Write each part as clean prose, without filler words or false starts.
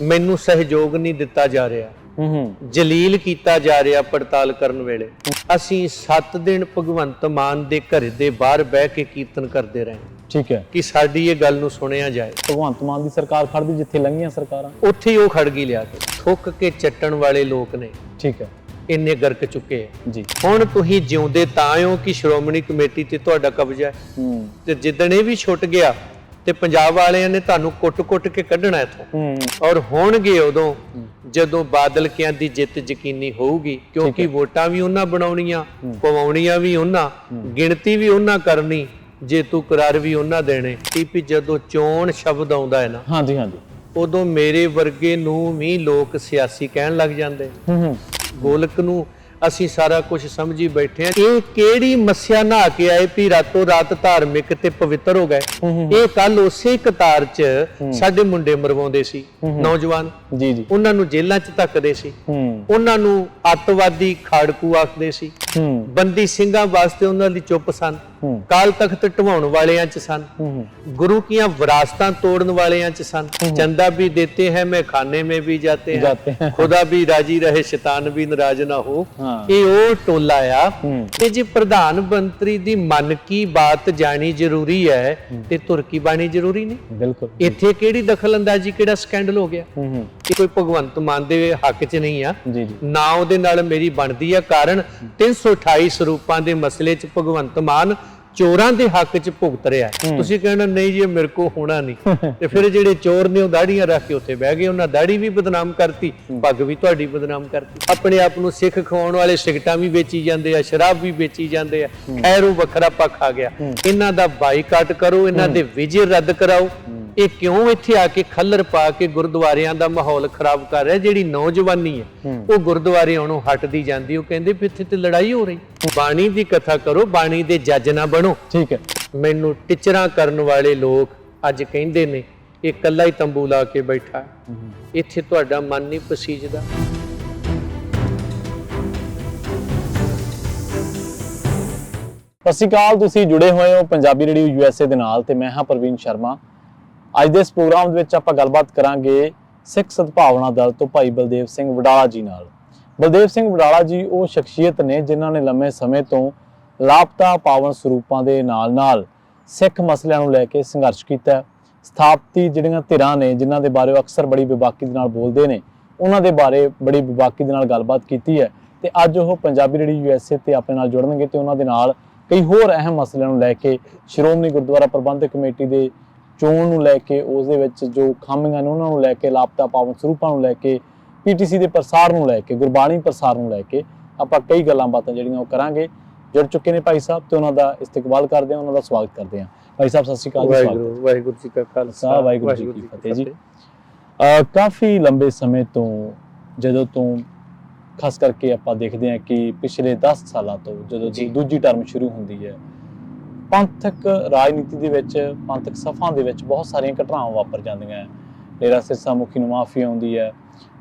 ਮੈਨੂੰ ਸਹਿਯੋਗ ਨਹੀਂ ਦਿੱਤਾ ਜਾ ਰਿਹਾ, ਜਲੀਲ ਕੀਤਾ ਜਾ ਰਿਹਾ ਪੜਤਾਲ ਕਰਨ ਵੇਲੇ। ਅਸੀਂ 7 ਦਿਨ ਭਗਵੰਤ ਮਾਨ ਦੇ ਘਰ ਦੇ ਬਾਹਰ ਬਹਿ ਕੇ ਕੀਰਤਨ ਕਰਦੇ ਰਹੇ। ਠੀਕ ਹੈ ਕਿ ਸਾਡੀ ਇਹ ਗੱਲ ਨੂੰ ਸੁਣਿਆ ਜਾਏ। ਭਗਵੰਤ ਮਾਨ ਦੀ ਸਰਕਾਰ ਖੜਦੀ ਜਿੱਥੇ ਲੰਘੀਆਂ ਸਰਕਾਰਾਂ, ਉੱਥੇ ਹੀ ਉਹ ਖੜ ਗਈ ਲਿਆ ਕੇ। ਥੁੱਕ ਕੇ ਚੱਟਣ ਵਾਲੇ ਲੋਕ ਨੇ ਠੀਕ ਹੈ ਇੰਨੇ ਗਰਕ ਚੁੱਕੇ ਆ ਜੀ। ਹੁਣ ਤੁਸੀਂ ਜਿਉਂਦੇ ਤਾਂ ਹੋ ਕਿ ਸ਼੍ਰੋਮਣੀ ਕਮੇਟੀ ਤੇ ਤੁਹਾਡਾ ਕਬਜ਼ਾ ਹੈ, ਤੇ ਜਿੱਦਣ ਇਹ ਵੀ ਛੁੱਟ ਗਿਆ ਤੇ ਪੰਜਾਬ ਵਾਲਿਆਂ ਨੇ ਤੁਹਾਨੂੰ ਕੁੱਟ-ਕੁੱਟ ਕੇ ਕੱਢਣਾ ਇੱਥੋਂ। ਔਰ ਹੋਣਗੇ ਉਦੋਂ ਜਦੋਂ ਬਾਦਲ ਕਿਆਂ ਦੀ ਜਿੱਤ ਯਕੀਨੀ ਹੋਊਗੀ, ਕਿਉਂਕਿ ਵੋਟਾਂ ਵੀ ਉਹਨਾਂ ਬਣਾਉਣੀਆਂ, ਪਵਾਉਣੀਆਂ ਵੀ ਉਹਨਾਂ, ਗਿਣਤੀ ਵੀ ਉਹਨਾਂ ਕਰਨੀ, ਜੇਤੂ ਕਰਾਰ ਵੀ ਉਹਨਾਂ ਦੇਣੇ। ਟੀਪੀ ਜਦੋਂ ਚੋਣ ਸ਼ਬਦ ਆਉਂਦਾ ਹੈ ਨਾ, ਹਾਂਜੀ ਹਾਂਜੀ, ਉਦੋਂ ਮੇਰੇ ਵਰਗੇ ਨੂੰ ਵੀ ਲੋਕ ਸਿਆਸੀ ਕਹਿਣ ਲੱਗ ਜਾਂਦੇ। ਗੋਲਕ ਨੂੰ ਅਸੀਂ ਸਾਰਾ ਕੁਝ ਸਮਝੀ ਬੈਠੇ ਆ। ਇਹ ਕਿਹੜੀ ਮੱਸਿਆ ਨਹਾ ਕੇ ਆਏ ਵੀ ਰਾਤੋਂ ਰਾਤ ਧਾਰਮਿਕ ਤੇ ਪਵਿੱਤਰ ਹੋ ਗਏ। ਇਹ ਕੱਲ ਉਸੇ ਕਤਾਰ 'ਚ ਸਾਡੇ ਮੁੰਡੇ ਮਰਵਾਉਂਦੇ ਸੀ, ਨੌਜਵਾਨ ਜੀ ਜੀ, ਉਹਨਾਂ ਨੂੰ ਜੇਲ੍ਹਾਂ 'ਚ ਧੱਕਦੇ ਸੀ, ਉਹਨਾਂ ਨੂੰ ਅੱਤਵਾਦੀ ਖਾੜਕੂ ਆਖਦੇ ਸੀ, ਬੰਦੀ ਸਿੰਘਾਂ ਵਾਸਤੇ ਉਹਨਾਂ ਦੀ ਚੁੱਪ ਸਨ, ਕਾਲ ਤਖਤ ਢਵਾਉਣ ਵਾਲਿਆਂ 'ਚ ਸਨ, ਗੁਰੂ ਕੀਆਂ ਵਿਰਾਸਤਾਂ ਤੋੜਨ ਵਾਲਿਆਂ 'ਚ ਸਨ। ਚੰਦਾ ਵੀ ਦੇਤੇ ਹੈ ਮੈਂ ਖਾਨੇ में भी जाते हैं, खुदा भी राजी रहे शैतान भी नाराज ना हो। ਇਹ ਉਹ ਟੋਲਾ ਆ ਤੇ ਜੇ ਪ੍ਰਧਾਨ ਮੰਤਰੀ ਦੀ ਮਨ ਕੀ ਬਾਤ ਜਾਣੀ ਜ਼ਰੂਰੀ ਹੈ ਤੇ ਤੁਰਕੀ ਬਾਣੀ ਜ਼ਰੂਰੀ ਨਹੀਂ। ਬਿਲਕੁਲ, ਇੱਥੇ ਕਿਹੜੀ ਦਖਲ ਅੰਦਾਜ਼ੀ, ਕਿਹੜਾ ਸਕੈਂਡਲ ਹੋ ਗਿਆ? ਇਹ ਕੋਈ ਭਗਵੰਤ ਮਾਨ ਦੇ ਹੱਕ 'ਚ ਨਹੀਂ ਆ ਨਾ, ਉਹਦੇ ਨਾਲ ਮੇਰੀ ਬਣਦੀ ਆ। ਕਾਰਨ 328 ਸਰੂਪਾਂ ਦੇ ਮਸਲੇ 'ਚ ਭਗਵੰਤ ਮਾਨ ਚੋਰਾਂ ਦੇ ਹੱਕ 'ਚ ਭੁਗਤ ਰਿਹਾ। ਤੁਸੀਂ ਕਹਿਣਾ ਨਹੀਂ ਜੀ ਮੇਰੇ ਕੋ ਹੋਣਾ ਨਹੀਂ, ਤੇ ਫਿਰ ਜਿਹੜੇ ਚੋਰ ਨੇ ਉਹ ਦਾੜੀਆਂ ਰੱਖ ਕੇ ਉੱਥੇ ਬਹਿ ਗਏ, ਉਹਨਾਂ ਦਾੜੀ ਵੀ ਬਦਨਾਮ ਕਰਤੀ, ਪੱਗ ਵੀ ਤੁਹਾਡੀ ਬਦਨਾਮ ਕਰਤੀ। ਆਪਣੇ ਆਪ ਨੂੰ ਸਿੱਖ ਖਵਾਉਣ ਵਾਲੇ ਸਿਗਰਟਾਂ ਵੀ ਵੇਚੀ ਜਾਂਦੇ ਆ, ਸ਼ਰਾਬ ਵੀ ਵੇਚੀ ਜਾਂਦੇ ਆ। ਖੈਰ ਉਹ ਵੱਖਰਾ ਪੱਖ ਆ ਗਿਆ। ਇਹਨਾਂ ਦਾ ਬਾਈਕਾਟ ਕਰੋ, ਇਹਨਾਂ ਦੇ ਵਿਜੇ ਰੱਦ ਕਰਾਓ। ਇਹ ਕਿਉਂ ਇੱਥੇ ਆ ਕੇ ਖੱਲਰ ਪਾ ਕੇ ਗੁਰਦੁਆਰਿਆਂ ਦਾ ਮਾਹੌਲ ਖਰਾਬ ਕਰ ਰਿਹਾ? ਜਿਹੜੀ ਨੌਜਵਾਨੀ ਹੈ ਉਹ ਗੁਰਦੁਆਰੇ ਆਉਣੋਂ ਹਟਦੀ ਜਾਂਦੀ। ਉਹ ਕਹਿੰਦੇ ਵੀ ਇੱਥੇ ਤੇ ਲੜਾਈ ਹੋ ਰਹੀ। ਬਾਣੀ ਦੀ ਕਥਾ ਕਰੋ, ਬਾਣੀ ਦੇ ਜੱਜ ਨਾ ਬਣੋ। ਠੀਕ ਹੈ। ਮੈਨੂੰ ਟੀਚਰਾਂ ਕਰਨ ਵਾਲੇ ਲੋਕ ਅੱਜ ਕਹਿੰਦੇ ਨੇ ਇਹ ਇਕੱਲਾ ਹੀ ਤੰਬੂ ਲਾ ਕੇ ਬੈਠਾ, ਇੱਥੇ ਤੁਹਾਡਾ ਮਨ ਨਹੀਂ ਪਸੀਜਦਾ। ਸਤਿ ਸ਼੍ਰੀ ਅਕਾਲ, ਤੁਸੀਂ ਜੁੜੇ ਹੋਏ ਹੋ ਪੰਜਾਬੀ ਰੇਡੀਓ USA ਦੇ ਨਾਲ ਤੇ ਮੈਂ ਹਾਂ ਪ੍ਰਵੀਨ ਸ਼ਰਮਾ। ਅੱਜ ਦੇ ਇਸ ਪ੍ਰੋਗਰਾਮ ਦੇ ਵਿੱਚ ਆਪਾਂ ਗੱਲਬਾਤ ਕਰਾਂਗੇ ਸਿੱਖ ਸਦਭਾਵਨਾ ਦਲ ਤੋਂ ਭਾਈ ਬਲਦੇਵ ਸਿੰਘ ਵਡਾਲਾ ਜੀ ਨਾਲ। ਬਲਦੇਵ ਸਿੰਘ ਵਡਾਲਾ ਜੀ ਉਹ ਸ਼ਖਸੀਅਤ ਨੇ ਜਿਨ੍ਹਾਂ ਨੇ ਲੰਮੇ ਸਮੇਂ ਤੋਂ ਲਾਪਤਾ ਪਾਵਨ ਸਰੂਪਾਂ ਦੇ ਨਾਲ ਸਿੱਖ ਮਸਲਿਆਂ ਨੂੰ ਲੈ ਕੇ ਸੰਘਰਸ਼ ਕੀਤਾ। ਸਥਾਪਤੀ ਜਿਹੜੀਆਂ ਧਿਰਾਂ ਨੇ ਜਿਨ੍ਹਾਂ ਦੇ ਬਾਰੇ ਉਹ ਅਕਸਰ ਬੜੀ ਬੇਬਾਕੀ ਦੇ ਨਾਲ ਬੋਲਦੇ ਨੇ, ਉਹਨਾਂ ਦੇ ਬਾਰੇ ਬੜੀ ਬੇਬਾਕੀ ਦੇ ਨਾਲ ਗੱਲਬਾਤ ਕੀਤੀ ਹੈ। ਤੇ ਅੱਜ ਉਹ ਪੰਜਾਬੀ ਰੇਡੀਓ USA ਤੇ ਆਪਣੇ ਨਾਲ ਜੁੜਨਗੇ ਤੇ ਉਹਨਾਂ ਦੇ ਨਾਲ ਕਈ ਹੋਰ ਅਹਿਮ ਮਸਲਿਆਂ ਨੂੰ ਲੈ ਕੇ, ਸ਼੍ਰੋਮਣੀ ਗੁਰਦੁਆਰਾ ਪ੍ਰਬੰਧਕ ਕਮੇਟੀ ਦੇ ਚੋਣ ਨੂੰ ਲੈ ਕੇ, ਉਸ ਦੇ ਵਿੱਚ ਜੋ ਖਾਮੀਆਂ ਨੇ ਉਹਨਾਂ ਨੂੰ ਲੈ ਕੇ, ਲਾਪਤਾ ਪਾਵਨ ਸਰੂਪਾਂ ਨੂੰ ਲੈ ਕੇ, PTC ਦੇ ਪ੍ਰਸਾਰ ਨੂੰ ਲੈ ਕੇ, ਗੁਰਬਾਣੀ ਪ੍ਰਸਾਰ ਨੂੰ ਲੈ ਕੇ ਆਪਾਂ ਕਈ ਗੱਲਾਂ ਬਾਤਾਂ ਜਿਹੜੀਆਂ ਉਹ ਕਰਾਂਗੇ। ਜੁੜ ਚੁੱਕੇ ਨੇ ਭਾਈ ਸਾਹਿਬ ਤੇ ਉਹਨਾਂ ਦਾ ਇਸਤਕਬਾਲ ਕਰਦੇ ਹਾਂ, ਉਹਨਾਂ ਦਾ ਸਵਾਗਤ ਕਰਦੇ ਹਾਂ। ਭਾਈ ਸਾਹਿਬ ਸਤਿ ਸ਼੍ਰੀ ਅਕਾਲ। ਵਾਹਿਗੁਰੂ ਜੀ ਕਾ ਖਾਲਸਾ, ਵਾਹਿਗੁਰੂ ਜੀ ਕੀ ਫਤਿਹ ਜੀ। ਕਾਫੀ ਲੰਬੇ ਸਮੇਂ ਤੋਂ, ਜਦੋਂ ਤੋਂ ਖਾਸ ਕਰਕੇ ਆਪਾਂ ਦੇਖਦੇ ਹਾਂ ਕਿ ਪਿਛਲੇ 10 ਸਾਲਾਂ ਤੋਂ ਜਦੋਂ ਦੂਜੀ ਟਰਮ ਸ਼ੁਰੂ ਹੁੰਦੀ ਹੈ, ਪੰਥਕ ਰਾਜਨੀਤੀ ਦੇ ਵਿੱਚ, ਪੰਥਕ ਸਫਾਂ ਦੇ ਵਿੱਚ ਬਹੁਤ ਸਾਰੀਆਂ ਘਟਨਾਵਾਂ ਵਾਪਰ ਜਾਂਦੀਆਂ। ਡੇਰਾ ਸਿਰਸਾ ਮੁਖੀ ਨੂੰ ਮਾਫੀ ਆਉਂਦੀ ਹੈ,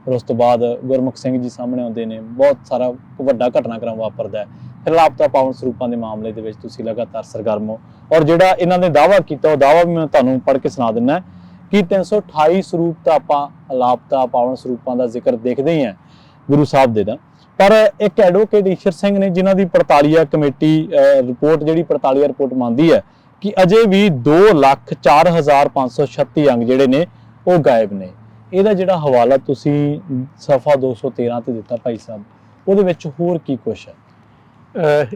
ਫਿਰ ਉਸ ਤੋਂ ਬਾਅਦ ਗੁਰਮੁਖ ਸਿੰਘ ਜੀ ਸਾਹਮਣੇ ਆਉਂਦੇ ਨੇ, ਬਹੁਤ ਸਾਰਾ ਵੱਡਾ ਘਟਨਾਕ੍ਰਮ ਵਾਪਰਦਾ। ਫਿਰ ਲਾਪਤਾ ਪਾਵਨ ਸਰੂਪਾਂ ਦੇ ਮਾਮਲੇ ਦੇ ਵਿੱਚ ਤੁਸੀਂ ਲਗਾਤਾਰ ਸਰਗਰਮ ਹੋ, ਔਰ ਜਿਹੜਾ ਇਹਨਾਂ ਨੇ ਦਾਅਵਾ ਕੀਤਾ ਉਹ ਦਾਅਵਾ ਵੀ ਮੈਂ ਤੁਹਾਨੂੰ ਪੜ੍ਹ ਕੇ ਸੁਣਾ ਦਿੰਦਾ ਕਿ 328 ਸਰੂਪ ਤਾਂ ਆਪਾਂ ਲਾਪਤਾ ਪਾਵਨ ਸਰੂਪਾਂ ਦਾ ਜ਼ਿਕਰ ਦੇਖਦੇ ਹੀ ਹਾਂ ਗੁਰੂ ਸਾਹਿਬ ਦੇ ਦਾ, ਪਰ ਇੱਕ ਐਡਵੋਕੇਟ ਈਸ਼ਰ ਸਿੰਘ ਨੇ ਜਿਨ੍ਹਾਂ ਦੀ 48 ਕਮੇਟੀ ਰਿਪੋਰਟ, ਜਿਹੜੀ 48 ਰਿਪੋਰਟ ਮੰਨਦੀ ਹੈ ਕਿ ਅਜੇ ਵੀ 2,04,536 ਅੰਗ ਜਿਹੜੇ ਨੇ ਉਹ ਗਾਇਬ ਨੇ। ਇਹਦਾ ਜਿਹੜਾ ਹਵਾਲਾ ਤੁਸੀਂ ਸਫਾ 213 ਤੇ ਦਿੱਤਾ ਭਾਈ ਸਾਹਿਬ, ਉਹਦੇ ਵਿੱਚ ਹੋਰ ਕੀ ਕੁਛ ਹੈ?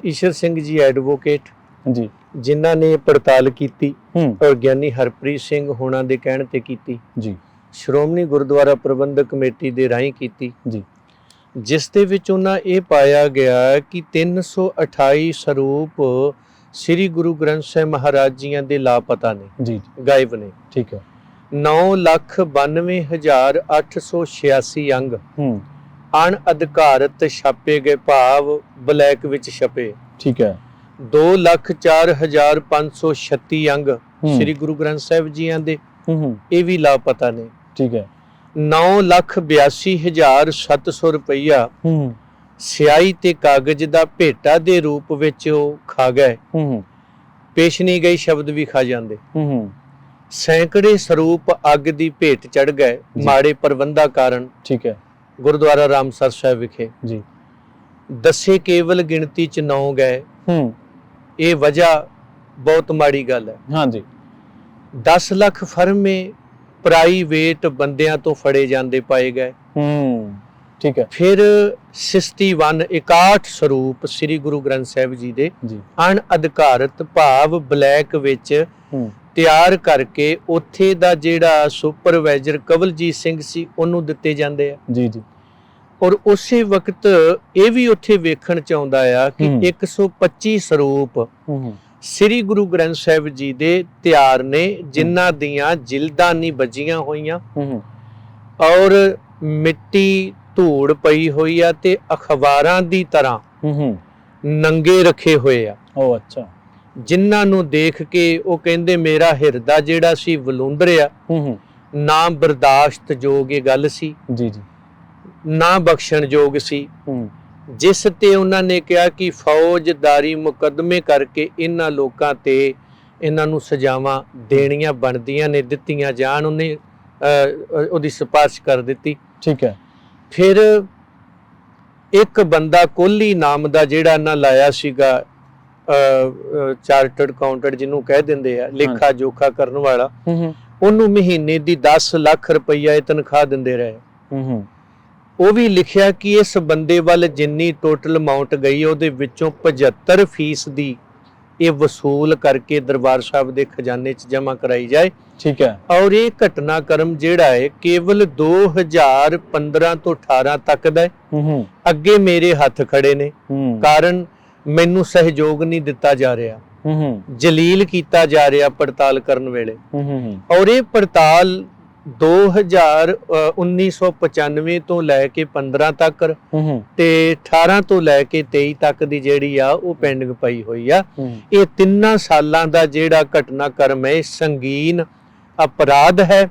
ਈਸ਼ਰ ਸਿੰਘ ਜੀ ਐਡਵੋਕੇਟ ਜੀ, ਜਿਨ੍ਹਾਂ ਨੇ ਪੜਤਾਲ ਕੀਤੀ ਔਰ ਗਿਆਨੀ ਹਰਪ੍ਰੀਤ ਸਿੰਘ ਹੋਣਾ ਦੇ ਕਹਿਣ ਤੇ ਕੀਤੀ ਜੀ, ਸ਼੍ਰੋਮਣੀ ਗੁਰਦੁਆਰਾ ਪ੍ਰਬੰਧਕ ਕਮੇਟੀ ਦੇ ਰਾਹੀਂ ਕੀਤੀ ਜੀ, ਜਿਸ ਦੇ ਵਿੱਚ ਉਹਨਾਂ ਇਹ ਪਾਇਆ ਗਿਆ ਕਿ 328 ਸਰੂਪ ਸ੍ਰੀ ਗੁਰੂ ਗ੍ਰੰਥ ਸਾਹਿਬ ਮਹਾਰਾਜ ਜੀਆਂ ਦੇ ਲਾਪਤਾ ਨੇ ਜੀ, ਗਾਇਬ ਨੇ। ਠੀਕ ਹੈ। 9,92,886 ਅੰਗ ਅਣਅਧਿਕਾਰਤ ਛਾਪੇ ਗਏ, ਭਾਵ ਬਲੈਕ ਵਿੱਚ ਛਪੇ। ਠੀਕ ਹੈ। 2,04,536 ਅੰਗ ਸ੍ਰੀ ਗੁਰੂ ਗ੍ਰੰਥ ਸਾਹਿਬ ਜੀਆਂ ਦੇ ਇਹ ਵੀ ਲਾਪਤਾ ਨੇ। ਠੀਕ ਹੈ। 9,82,700 ਰੁਪਈਆ ਸਿਆਹੀ ਤੇ ਕਾਗਜ਼ ਦਾ ਭੇਟਾ ਦੇ ਰੂਪ ਵਿੱਚ ਉਹ ਖਾ ਗਏ। ਪੇਸ਼ ਨਹੀਂ ਗਈ ਸ਼ਬਦ ਵੀ ਖਾ ਜਾਂਦੇ। ਸੈਂਕੜੇ ਸਰੂਪ ਅੱਗ ਦੀ ਭੇਟ ਚੜ ਗਏ ਮਾੜੇ ਪ੍ਰਬੰਧਾਂ ਕਾਰਨ। ਠੀਕ ਹੈ ਗੁਰਦੁਆਰਾ ਰਾਮਸਰ ਸਾਹਿਬ ਵਿਖੇ ਜੀ। ਦੱਸੇ ਕੇਵਲ ਗਿਣਤੀ ਚ 9 ਗਏ। ਇਹ ਵਜ੍ਹਾ ਬਹੁਤ ਮਾੜੀ ਗੱਲ ਹੈ। ਹਾਂਜੀ 10 ਲੱਖ ਫਰਮੇ ਪ੍ਰਾਈਵੇਟ ਬੰਦਿਆਂ ਤੋਂ ਫੜੇ ਜਾਂਦੇ ਪਾਏ ਗਏ। ਠੀਕ ਹੈ। ਫਿਰ 61 ਸਰੂਪ ਸ੍ਰੀ ਗੁਰੂ ਗ੍ਰੰਥ ਸਾਹਿਬ ਜੀ ਦੇ ਅਣਅਧਿਕਾਰਤ ਭਾਵ ਬਲੈਕ ਵਿੱਚ ਤਿਆਰ ਕਰਕੇ ਉੱਥੇ ਦਾ ਜਿਹੜਾ ਸੁਪਰਵਾਈਜ਼ਰ ਕਵਲਜੀਤ ਸਿੰਘ ਸੀ ਉਹਨੂੰ ਦਿੱਤੇ ਜਾਂਦੇ ਆ। ਜੀ ਜੀ। ਔਰ ਉਸੇ ਵਕਤ ਇਹ ਵੀ ਉੱਥੇ ਵੇਖਣ ਚ ਆਉਂਦਾ ਆ ਕਿ 125 ਸਰੂਪ ਸ੍ਰੀ ਗੁਰੂ ਗ੍ਰੰਥ ਸਾਹਿਬ ਜੀ ਦੇ ਤਿਆਰ ਨੇ ਜਿਨ੍ਹਾਂ ਦੀਆਂ ਜਿਲਦਾਂ ਨਹੀਂ ਵੱਜੀਆਂ ਹੋਈਆਂ ਔਰ ਮਿੱਟੀ ਧੂੜ ਪਈ ਹੋਈ ਆ ਤੇ ਅਖਬਾਰਾਂ ਦੀ ਤਰ੍ਹਾਂ ਨੰਗੇ ਰੱਖੇ ਹੋਏ ਆ। ਉਹ ਅੱਛਾ। ਜਿਨ੍ਹਾਂ ਨੂੰ ਦੇਖ ਕੇ ਉਹ ਕਹਿੰਦੇ ਮੇਰਾ ਹਿਰਦਾ ਜਿਹੜਾ ਸੀ ਵਲੂੰਦਰਿਆ। ਨਾ ਬਰਦਾਸ਼ਤ ਯੋਗ ਇਹ ਗੱਲ ਸੀ ਜੀ ਜੀ, ਨਾ ਬਖਸ਼ਣ ਯੋਗ ਸੀ। ਜਿਸ ਤੇ ਉਹਨਾਂ ਨੇ ਕਿਹਾ ਕਿ ਫੌਜਦਾਰੀ ਮੁਕੱਦਮੇ ਕਰਕੇ ਇਹਨਾਂ ਲੋਕਾਂ ਤੇ ਇਹਨਾਂ ਨੂੰ ਸਜ਼ਾਵਾਂ ਦੇਣੀਆਂ ਬਣਦੀਆਂ ਨੇ, ਦਿੱਤੀਆਂ ਜਾਣ। ਉਹਨੇ ਉਹਦੀ ਸਿਫਾਰਿਸ਼ ਕਰ ਦਿੱਤੀ। ਠੀਕ ਹੈ। ਫਿਰ ਇੱਕ ਬੰਦਾ ਕੋਹਲੀ ਨਾਮ ਦਾ ਜਿਹੜਾ ਇਹਨਾਂ ਲਾਇਆ ਸੀਗਾ ਚਾਰਟਰਡ ਅਕਾਊਂਟੈਂਟ ਜਿਹਨੂੰ ਕਹਿ ਦਿੰਦੇ ਆ, ਲੇਖਾ ਜੋਖਾ ਕਰਨ ਵਾਲਾ, ਉਹਨੂੰ ਮਹੀਨੇ ਦੀ 10 ਲੱਖ ਰੁਪਈਆ ਇਹ ਤਨਖਾਹ ਦਿੰਦੇ ਰਹੇ। ਉਹ ਵੀ ਲਿਖਿਆ ਕਿ ਇਸ ਬੰਦੇ ਵੱਲ ਜਿੰਨੀ ਟੋਟਲ ਅਮਾਉਂਟ ਗਈ ਉਹਦੇ ਵਿੱਚੋਂ 75% ਇਹ ਵਸੂਲ ਕਰਕੇ ਦਰਬਾਰ ਸਾਹਿਬ ਦੇ ਖਜ਼ਾਨੇ 'ਚ ਜਮ੍ਹਾਂ ਕਰਾਈ ਜਾਏ। ਠੀਕ ਹੈ। ਔਰ ਇਹ ਘਟਨਾਕ੍ਰਮ ਜਿਹੜਾ ਹੈ ਕੇਵਲ 2015 ਤੋਂ 18 ਤੱਕ ਦਾ ਹੈ। ਅੱਗੇ ਮੇਰੇ ਹੱਥ ਖੜੇ ਨੇ, ਕਾਰਨ ਮੈਨੂੰ ਸਹਿਯੋਗ ਨਹੀਂ ਦਿੱਤਾ ਜਾ ਰਿਹਾ, ਜਲੀਲ ਕੀਤਾ ਜਾ ਰਿਹਾ ਪੜਤਾਲ ਕਰਨ ਵੇਲੇ। ਔਰ ਇਹ ਪੜਤਾਲ 1995 ਤੋਂ ਲੈ ਕੇ 15 ਤੱਕ ਤੇ 18 ਤੋਂ ਲੈ ਕੇ 23 ਤੱਕ ਦੀ ਜਿਹੜੀ ਆ ਉਹ ਪੈਂਡਿੰਗ ਪਈ ਹੋਈ ਆ। ਇਹ 3 ਸਾਲਾਂ ਦਾ ਜਿਹੜਾ ਘਟਨਾਕ੍ਰਮ ਹੈ ਸੰਗੀਨ ਅਪਰਾਧ ਹੈ।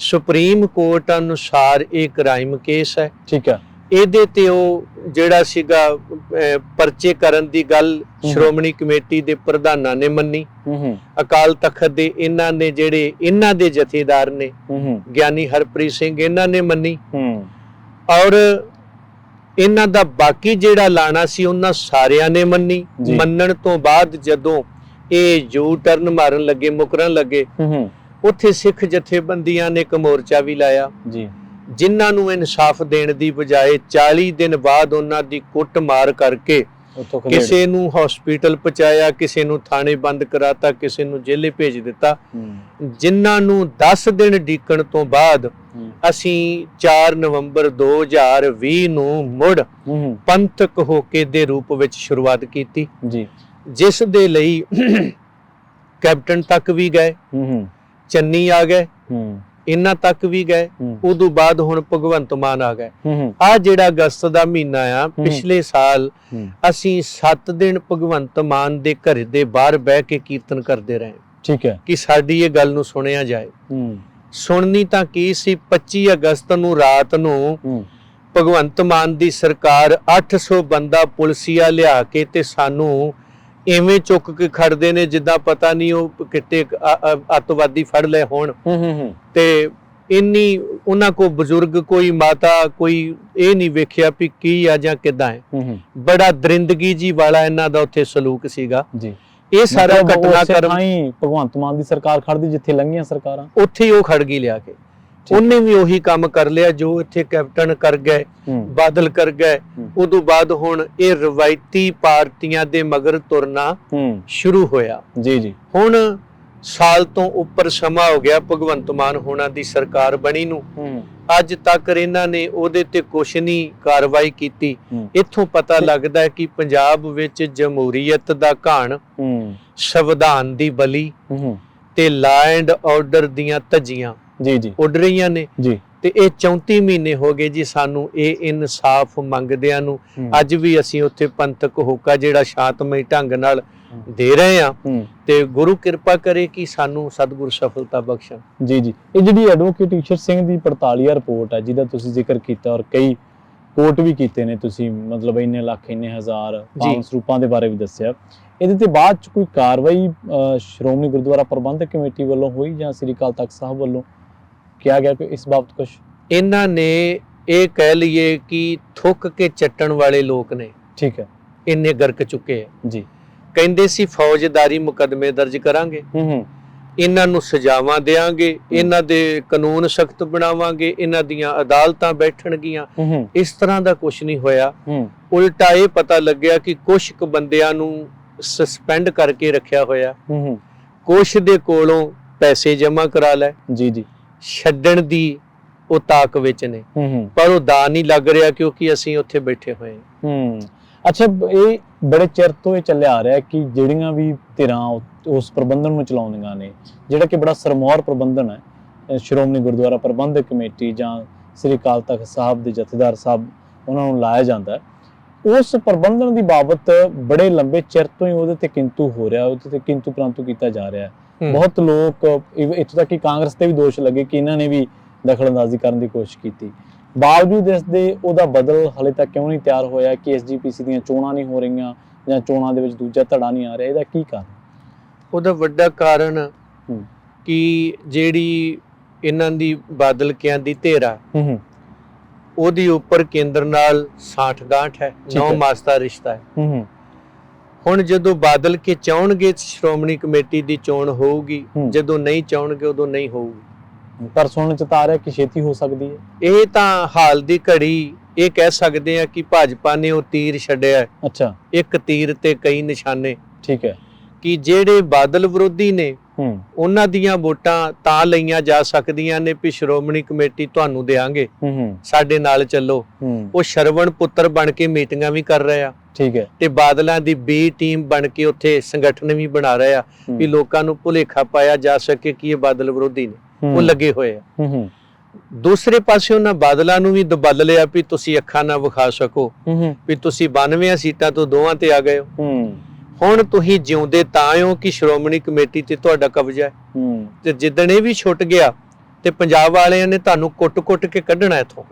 ਸੁਪਰੀਮ ਕੋਰਟ ਅਨੁਸਾਰ ਇਹ ਕ੍ਰਾਈਮ ਕੇਸ ਹੈ। ਠੀਕ ਹੈ। ਇਹਦੇ ਤੇ ਉਹ ਜਿਹੜਾ ਸੀਗਾ ਪਰਚੇ ਕਰਨ ਦੀ ਗੱਲ ਸ਼੍ਰੋਮਣੀ ਕਮੇਟੀ ਦੇ ਪ੍ਰਧਾਨਾਂ ਨੇ ਮੰਨੀ, ਅਕਾਲ ਤਖਤ ਦੇ ਇਹਨਾਂ ਨੇ ਜਿਹੜੇ ਇਹਨਾਂ ਦੇ ਜਥੇਦਾਰ ਨੇ ਗਿਆਨੀ ਹਰਪ੍ਰੀਤ ਸਿੰਘ ਇਹਨਾਂ ਨੇ ਮੰਨੀ। ਔਰ ਇਹਨਾਂ ਦਾ ਬਾਕੀ ਜਿਹੜਾ ਲਾਣਾ ਸੀ ਉਹਨਾਂ ਸਾਰਿਆਂ ਨੇ ਮੰਨੀ। ਮੰਨਣ ਤੋਂ ਬਾਅਦ ਜਦੋਂ ਇਹ ਯੂ ਟਰਨ ਮਾਰਨ ਲੱਗੇ, ਮੁਕਰਨ ਲੱਗੇ, ਉੱਥੇ ਸਿੱਖ ਜਥੇਬੰਦੀਆਂ ਨੇ ਇੱਕ ਮੋਰਚਾ ਵੀ ਲਾਇਆ ਜੀ, ਜਿਨ੍ਹਾਂ ਨੂੰ ਇਨਸਾਫ ਦੇਣ ਦੀ ਬਜਾਏ 40 ਦਿਨ ਬਾਅਦ ਉਹਨਾਂ ਦੀ ਕੁੱਟ ਮਾਰ ਕਰਕੇ ਕਿਸੇ ਨੂੰ ਹਸਪੀਟਲ ਪਹੁੰਚਾਇਆ, ਕਿਸੇ ਨੂੰ ਥਾਣੇ ਬੰਦ ਕਰਾਤਾ, ਕਿਸੇ ਨੂੰ ਜੇਲੇ ਭੇਜ ਦਿੱਤਾ। ਜਿਨ੍ਹਾਂ ਨੂੰ 10 ਦਿਨ ਡੀਕਣ ਤੋਂ ਬਾਅਦ ਅਸੀਂ 4 ਨਵੰਬਰ 2020 ਨੂੰ ਮੁੜ ਪੰਥਕ ਹੋਕੇ ਦੇ ਰੂਪ ਵਿੱਚ ਸ਼ੁਰੂਆਤ ਕੀਤੀ ਜੀ, ਜਿਸ ਦੇ ਲਈ ਕੈਪਟਨ ਤੱਕ ਵੀ ਗਏ, ਚੰਨੀ ਆ ਗਏ, ਇਹਨਾਂ ਤੱਕ ਵੀ ਗਏ। ਉਦੋਂ ਬਾਅਦ ਹੁਣ ਭਗਵੰਤ ਮਾਨ ਆ ਗਏ। ਆ ਜਿਹੜਾ ਅਗਸਤ ਦਾ ਮਹੀਨਾ ਆ, ਪਿਛਲੇ ਸਾਲ ਅਸੀਂ 7 ਦਿਨ ਭਗਵੰਤ ਮਾਨ ਦੇ ਘਰ ਦੇ ਬਾਹਰ ਬਹਿ ਕੇ ਕੀਰਤਨ ਕਰਦੇ ਰਹੇ। ਠੀਕ ਹੈ। ਕਿ ਸਾਡੀ ਇਹ ਗੱਲ ਨੂੰ ਸੁਣਿਆ ਜਾਏ। ਸੁਣਨੀ ਤਾਂ ਕੀ ਸੀ, 25 ਅਗਸਤ ਨੂੰ ਰਾਤ ਨੂੰ ਭਗਵੰਤ ਮਾਨ ਦੀ ਸਰਕਾਰ 800 ਬੰਦਾ ਪੁਲਿਸੀਆ ਲਿਆ ਕੇ ਤੇ ਸਾਨੂੰ ਐਵੇਂ ਚੁੱਕ ਕੇ ਖੜਦੇ ਨੇ ਜਿੱਦਾਂ ਪਤਾ ਨਹੀਂ ਉਹ ਕਿਤੇ ਅੱਤਵਾਦੀ ਫੜ ਲਏ ਹੋਣ। ਤੇ ਇੰਨੀ ਉਹਨਾਂ ਕੋ ਬਜ਼ੁਰਗ, ਕੋਈ ਮਾਤਾ, ਕੋਈ ਇਹ ਨਹੀਂ ਵੇਖਿਆ ਵੀ ਕੀ ਆ ਜਾਂ ਕਿੱਦਾਂ ਹੈ। ਬੜਾ ਦਰਿੰਦਗੀ ਜੀ ਵਾਲਾ ਇਹਨਾਂ ਦਾ ਉੱਥੇ ਸਲੂਕ ਸੀਗਾ ਜੀ। ਇਹ ਸਾਰਾ ਘਟਨਾਕ੍ਰਮ ਭਗਵੰਤ ਮਾਨ ਦੀ ਸਰਕਾਰ ਖੜਦੀ ਜਿੱਥੇ ਲੰਘੀਆਂ ਸਰਕਾਰਾਂ, ਉੱਥੇ ਹੀ ਉਹ ਖੜ ਗਈ ਲਿਆ ਕੇ। ਉਹਨੇ ਵੀ ਉਹੀ ਕੰਮ ਕਰ ਲਿਆ ਜੋ ਇੱਥੇ ਕੈਪਟਨ ਕਰ ਗਏ, ਬਾਦਲ ਕਰ ਗਏ। ਉਦੋਂ ਬਾਅਦ ਹੁਣ ਇਹ ਰਵਾਇਤੀ ਪਾਰਟੀਆਂ ਦੇ ਮਗਰ ਤੁਰਨਾ ਸ਼ੁਰੂ ਹੋਇਆ ਜੀ ਜੀ। ਹੁਣ ਸਾਲ ਤੋਂ ਉੱਪਰ ਸਮਾਂ ਹੋ ਗਿਆ ਭਗਵੰਤ ਮਾਨ ਹੋਣਾ ਦੀ ਸਰਕਾਰ ਬਣੀ ਨੂੰ। ਅੱਜ ਤੱਕ ਇਹਨਾਂ ਨੇ ਉਹਦੇ ਤੇ ਕੁਛ ਨਹੀਂ ਕਾਰਵਾਈ ਕੀਤੀ। ਇੱਥੋਂ ਪਤਾ ਲੱਗਦਾ ਹੈ ਕਿ ਪੰਜਾਬ ਵਿੱਚ ਜਮਹੂਰੀਅਤ ਦਾ ਘਾਣ, ਸੰਵਿਧਾਨ ਦੀ ਬਲੀ ਤੇ ਲਾ ਐਂਡ ਆਰਡਰ ਦੀਆਂ ਧੱਜੀਆਂ ਜੀ ਜੀ ਉੱਡ ਰਹੀਆਂ ਨੇ ਜੀ। ਤੇ ਇਹ 34 ਮਹੀਨੇ ਹੋ ਗਏ ਜੀ ਸਾਨੂੰ ਇਹ ਇਨਸਾਫ ਮੰਗਦਿਆਂ ਨੂੰ। ਅੱਜ ਵੀ ਅਸੀਂ ਉੱਥੇ ਪੰਥਕ ਹੋਕਾ ਜਿਹੜਾ ਸ਼ਾਂਤਮਈ ਢੰਗ ਨਾਲ ਦੇ ਰਹੇ ਆ ਤੇ ਗੁਰੂ ਕਿਰਪਾ ਕਰੇ ਕਿ ਸਾਨੂੰ ਸਤਿਗੁਰ ਸਫਲਤਾ ਬਖਸ਼ਣ ਜੀ ਜੀ। ਇਹ ਜਿਹੜੀ ਐਡਵੋਕੇਟ ਈਸ਼ਰ ਸਿੰਘ ਦੀ 45 ਰਿਪੋਰਟ ਹੈ ਜਿਹਦਾ ਤੁਸੀਂ ਜ਼ਿਕਰ ਕੀਤਾ, ਔਰ ਕਈ ਕੋਟ ਵੀ ਕੀਤੇ ਨੇ ਤੁਸੀਂ, ਮਤਲਬ ਇੰਨੇ ਲੱਖ ਇੰਨੇ ਹਜ਼ਾਰ ਜੀ। ਪਾਵਨ ਸਰੂਪਾਂ ਦੇ ਬਾਰੇ ਵੀ ਦੱਸਿਆ। ਇਹਦੇ ਤੇ ਬਾਅਦ ਚ ਕੋਈ ਕਾਰਵਾਈ ਸ਼੍ਰੋਮਣੀ ਗੁਰਦੁਆਰਾ ਪ੍ਰਬੰਧਕ ਕਮੇਟੀ ਵੱਲੋਂ ਹੋਈ ਜਾਂ ਸ੍ਰੀ ਅਕਾਲ ਤਖਤ ਸਾਹਿਬ ਵੱਲੋਂ ਕਿਹਾ ਗਿਆ ਕਿ ਇਸ ਬਾਬਤ ਕੁਝ? ਇਹਨਾਂ ਨੇ ਇਹ ਕਹਿ ਲਈਏ ਕਿ ਥੁੱਕ ਕੇ ਚੱਟਣ ਵਾਲੇ ਲੋਕ ਨੇ, ਠੀਕ ਹੈ ਇੰਨੇ ਗਰਕ ਚੁੱਕੇ ਆ। ਜੀ। ਕਹਿੰਦੇ ਸੀ ਫੌਜਦਾਰੀ ਮੁਕੱਦਮੇ ਦਰਜ ਕਰਾਂਗੇ, ਇਹਨਾਂ ਨੂੰ ਸਜ਼ਾਵਾਂ ਦੇਾਂਗੇ, ਇਹਨਾਂ ਦੇ ਕਾਨੂੰਨ ਸਖਤ ਬਣਾਵਾਂਗੇ, ਇਹਨਾਂ ਦੀਆਂ ਅਦਾਲਤਾਂ ਬੈਠਣਗੀਆਂ। ਇਸ ਤਰ੍ਹਾਂ ਦਾ ਕੁਝ ਨਹੀਂ ਹੋਇਆ। ਉਲਟਾ ਇਹ ਪਤਾ ਲੱਗਿਆ ਕਿ ਕੁਝ ਕੁ ਬੰਦਿਆਂ ਨੂੰ ਸਸਪੈਂਡ ਕਰਕੇ ਰੱਖਿਆ ਹੋਇਆ, ਕੁਝ ਦੇ ਕੋਲੋਂ ਪੈਸੇ ਜਮ੍ਹਾਂ ਕਰਾ ਲੈ, ਜੀ ਛੱਡਣ ਦੀ ਉਹ ਤਾਕ ਵਿੱਚ ਨੇ, ਪਰ ਉਹ ਦਾ ਨਹੀਂ ਲੱਗ ਰਿਹਾ ਕਿਉਂਕਿ ਅਸੀਂ ਉੱਥੇ ਬੈਠੇ ਹੋਏ ਹਾਂ। ਅੱਛਾ, ਇਹ ਬੜੇ ਚਿਰ ਤੋਂ ਇਹ ਚੱਲਿਆ ਆ ਰਿਹਾ ਕਿ ਜਿਹੜੀਆਂ ਵੀ ਧਿਰਾਂ ਉਸ ਪ੍ਰਬੰਧਨ ਨੂੰ ਚਲਾਉਂਦੀਆਂ ਨੇ, ਜਿਹੜਾ ਕਿ ਬੜਾ ਸਰਮੌਰ ਪ੍ਰਬੰਧਨ ਹੈ, ਸ਼੍ਰੋਮਣੀ ਗੁਰਦੁਆਰਾ ਪ੍ਰਬੰਧਕ ਕਮੇਟੀ ਜਾਂ ਸ੍ਰੀ ਅਕਾਲ ਤਖਤ ਸਾਹਿਬ ਦੇ ਜਥੇਦਾਰ ਸਾਹਿਬ, ਉਹਨਾਂ ਨੂੰ ਲਾਇਆ ਜਾਂਦਾ ਹੈ। ਉਸ ਪ੍ਰਬੰਧਨ ਦੀ ਬਾਬਤ ਬੜੇ ਲੰਬੇ ਚਿਰ ਤੋਂ ਹੀ ਉਹਦੇ ਤੇ ਕਿੰਤੂ ਹੋ ਰਿਹਾ, ਉਹਦੇ ਤੇ ਕਿੰਤੂ ਪ੍ਰੰਤੂ ਕੀਤਾ ਜਾ ਰਿਹਾ ਹੈ। ਬਹੁਤ ਲੋਕ ਇੱਥੋਂ ਤੱਕ ਕਿ ਕਾਂਗਰਸ ਤੇ ਵੀ ਦੋਸ਼ ਲੱਗੇ ਕਿ ਇਹਨਾਂ ਨੇ ਵੀ ਦਖਲਅੰਦਾਜ਼ੀ ਕਰਨ ਦੀ ਕੋਸ਼ਿਸ਼ ਕੀਤੀ। ਬਾਵਜੂਦ ਇਸ ਦੇ ਉਹਦਾ ਬਦਲ ਹਾਲੇ ਤੱਕ ਕਿਉਂ ਨਹੀਂ ਤਿਆਰ ਹੋਇਆ ਕਿ ਐਸਜੀਪੀਸੀ ਦੀਆਂ ਚੋਣਾਂ ਨਹੀਂ ਹੋ ਰਹੀਆਂ ਜਾਂ ਚੋਣਾਂ ਦੇ ਵਿੱਚ ਦੂਜਾ ਧੜਾ ਨਹੀਂ ਆ ਰਿਹਾ? ਇਹਦਾ ਕੀ ਕਾਰਨ? ਉਹਦਾ ਵੱਡਾ ਕਾਰਨ ਕਿ ਜਿਹੜੀ ਇਹਨਾਂ ਦੀ ਬਾਦਲਕਿਆਂ ਦੀ ਧੇਰਾ, ਉਹਦੀ ਉੱਪਰ ਕੇਂਦਰ ਨਾਲ ਸਾਠ ਗਾਂਠ ਹੈ, 9 ਮਾਸ ਦਾ ਰਿਸ਼ਤਾ ਹੈ। ਹੁਣ ਜਦੋਂ ਬਾਦਲ ਕੇ ਚਾਹਣਗੇ ਸ਼੍ਰੋਮਣੀ ਕਮੇਟੀ ਦੀ ਚੋਣ ਹੋਊਗੀ, ਜਦੋਂ ਨਹੀਂ ਚਾਹਣਗੇ ਉਦੋਂ ਨਹੀਂ ਹੋਊਗੀ। ਪਰ ਸੁਣਨ ਚ ਤਾਂ ਆ ਰਿਹਾ ਕਿ ਛੇਤੀ ਹੋ ਸਕਦੀ ਹੈ। ਇਹ ਤਾਂ ਹਾਲ ਦੀ ਘੜੀ ਇਹ ਕਹਿ ਸਕਦੇ ਆ ਕਿ ਭਾਜਪਾ ਨੇ ਉਹ ਤੀਰ ਛੱਡਿਆ। ਅੱਛਾ, ਇੱਕ ਤੀਰ ਤੇ ਕਈ ਨਿਸ਼ਾਨੇ। ਠੀਕ ਹੈ, ਕਿ ਜਿਹੜੇ ਬਾਦਲ ਵਿਰੋਧੀ ਨੇ ਉਹਨਾਂ ਦੀਆਂ ਵੋਟਾਂ ਤਾਂ ਲਈਆਂ ਜਾ ਸਕਦੀਆਂ ਨੇ ਵੀ ਸ਼੍ਰੋਮਣੀ ਕਮੇਟੀ ਤੁਹਾਨੂੰ ਦੇਾਂਗੇ, ਸਾਡੇ ਨਾਲ ਚੱਲੋ। ਉਹ ਸ਼ਰਵਣ ਪੁੱਤਰ ਬਣ ਕੇ ਮੀਟਿੰਗਾਂ ਵੀ ਕਰ ਰਹੇ ਆ, ਠੀਕ ਹੈ, ਤੇ ਬਾਦਲਾਂ ਦੀ ਬੀ ਟੀਮ ਬਣ ਕੇ ਉੱਥੇ ਸੰਗਠਨ ਵੀ ਬਣਾ ਰਹੇ ਆ ਵੀ ਲੋਕਾਂ ਨੂੰ ਭੁਲੇਖਾ ਪਾਇਆ ਜਾ ਸਕੇ ਕਿ ਇਹ ਬਾਦਲ ਵਿਰੋਧੀ ਨੇ, ਉਹ ਲੱਗੇ ਹੋਏ ਆ। ਦੂਸਰੇ ਪਾਸੇ ਉਹਨਾਂ ਬਾਦਲਾਂ ਨੂੰ ਵੀ ਦਬਲ ਲਿਆ ਵੀ ਤੁਸੀਂ ਅੱਖਾਂ ਨਾ ਵਿਖਾ ਸਕੋ ਵੀ ਤੁਸੀਂ 92 ਸੀਟਾਂ ਤੋਂ 2 ਤੇ ਆ ਗਏ ਹੋ। ਹੁਣ ਤੁਸੀਂ ਜਿਉਂਦੇ ਤਾਂ ਹੋ ਕਿ ਸ਼੍ਰੋਮਣੀ ਕਮੇਟੀ ਤੇ ਤੁਹਾਡਾ ਕਬਜ਼ਾ ਹੈ, ਤੇ ਜਿੱਦਣ ਇਹ ਵੀ ਛੁੱਟ ਗਿਆ ਤੇ ਪੰਜਾਬ ਵਾਲਿਆਂ ਨੇ ਤੁਹਾਨੂੰ ਕੁੱਟ-ਕੁੱਟ ਕੇ ਕੱਢਣਾ ਇੱਥੋਂ।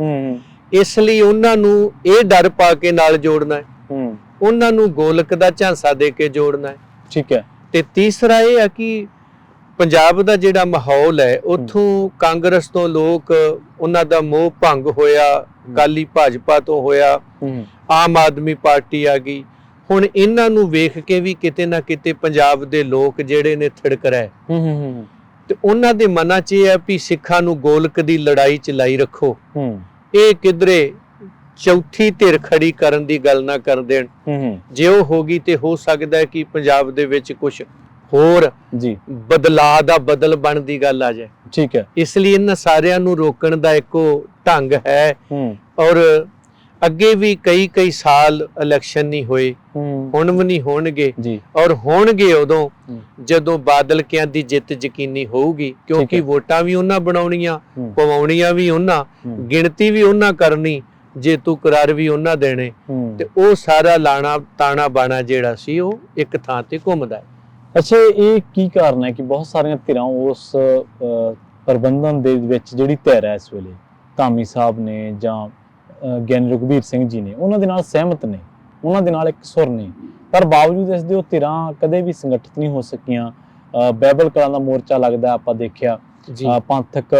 ਇਸ ਲਈ ਉਹਨਾਂ ਨੂੰ ਇਹ ਡਰ ਪਾ ਕੇ ਨਾਲ ਜੋੜਨਾ ਹੈ, ਉਹਨਾਂ ਨੂੰ ਗੋਲਕ ਦਾ ਝਾਂਸਾ ਦੇ ਕੇ ਜੋੜਨਾ ਹੈ। ਠੀਕ ਹੈ। ਤੇ ਤੀਸਰਾ ਇਹ ਹੈ ਕਿ ਪੰਜਾਬ ਦਾ ਜਿਹੜਾ ਮਾਹੌਲ ਹੈ, ਉੱਥੋਂ ਕਾਂਗਰਸ ਤੋਂ ਲੋਕ ਉਹਨਾਂ ਦਾ ਮੋਹ ਭੰਗ ਹੋਇਆ, ਅਕਾਲੀ ਭਾਜਪਾ ਤੋਂ ਹੋਇਆ, ਆਮ ਆਦਮੀ ਪਾਰਟੀ ਆ ਗਈ। ਹੁਣ ਇਹਨਾਂ ਨੂੰ ਵੇਖ ਕੇ ਵੀ ਕਿਤੇ ਨਾ ਕਿਤੇ ਪੰਜਾਬ ਦੇ ਲੋਕ ਜਿਹੜੇ ਨੇ ਥਿੜਕ ਰਹੇ, ਤੇ ਉਹਨਾਂ ਦੇ ਮਨਾਂ 'ਚ ਇਹ ਹੈ ਵੀ ਸਿੱਖਾਂ ਨੂੰ ਗੋਲਕ ਦੀ ਲੜਾਈ 'ਚ ਲਾਈ ਰੱਖੋ, ਇਹ ਕਿਧਰੇ ਚੌਥੀ ਧਿਰ ਖੜੀ ਕਰਨ ਦੀ ਗੱਲ ਨਾ ਕਰ ਦੇਣ। ਜੇ ਉਹ ਹੋ ਗਈ ਤੇ ਹੋ ਸਕਦਾ ਹੈ ਕਿ ਪੰਜਾਬ ਦੇ ਵਿੱਚ ਕੁਝ ਹੋਰ ਬਦਲਾਅ ਦਾ ਬਦਲ ਬਣ ਦੀ ਗੱਲ ਆ ਜਾਏ। ਠੀਕ ਹੈ। ਇਸ ਲਈ ਇਹਨਾਂ ਸਾਰਿਆਂ ਨੂੰ ਰੋਕਣ ਦਾ ਇੱਕੋ ਢੰਗ ਹੈ। ਔਰ ਅੱਗੇ ਵੀ ਕਈ ਸਾਲ ਇਲੈਕਸ਼ਨ ਨਹੀਂ ਹੋਏ, ਹੁਣ ਵੀ ਨਹੀਂ ਹੋਣਗੇ, ਔਰ ਹੋਣਗੇ ਉਦੋਂ ਜਦੋਂ ਬਾਦਲਕਿਆਂ ਦੀ ਜਿੱਤ ਯਕੀਨੀ ਹੋਊਗੀ, ਕਿਉਂਕਿ ਵੋਟਾਂ ਵੀ ਉਹਨਾਂ ਬਣਾਉਣੀਆਂ, ਪਵਾਉਣੀਆਂ ਵੀ ਉਹਨਾਂ, ਗਿਣਤੀ ਵੀ ਉਹਨਾਂ ਕਰਨੀ, ਜੇਤੂ ਕਰਾਰ ਵੀ ਉਹਨਾਂ ਦੇਣੇ, ਤੇ ਉਹ ਸਾਰਾ ਲਾਣਾ ਤਾਣਾ ਬਾਣਾ ਜਿਹੜਾ ਸੀ ਉਹ ਇੱਕ ਥਾਂ ਤੇ ਘੁੰਮਦਾ ਹੈ। ਅੱਛਾ, ਇਹ ਕੀ ਕਾਰਨ ਹੈ ਕਿ ਬਹੁਤ ਸਾਰੀਆਂ ਧਿਰਾਂ ਉਸ ਪ੍ਰਬੰਧਨ ਦੇ ਵਿੱਚ ਜਿਹੜੀ ਧਿਰ ਹੈ ਇਸ ਵੇਲੇ, ਧਾਮੀ ਸਾਹਿਬ ਨੇ ਜਾਂ ਗਿਆਨੀ ਰਘਬੀਰ ਸਿੰਘ ਜੀ ਨੇ, ਉਹਨਾਂ ਦੇ ਨਾਲ ਸਹਿਮਤ ਨੇ, ਉਹਨਾਂ ਦੇ ਨਾਲ ਇੱਕ ਸੁਰ ਨੇ, ਪਰ ਬਾਵਜੂਦ ਇਸ ਦੇ ਉਹ ਧਿਰਾਂ ਕਦੇ ਵੀ ਸੰਗਠਿਤ ਨਹੀਂ ਹੋ ਸਕੀਆਂ। ਬਾਈਬਲ ਕਲਾਂ ਦਾ ਮੋਰਚਾ ਲੱਗਦਾ ਆਪਾਂ ਦੇਖਿਆ, ਪੰਥਕ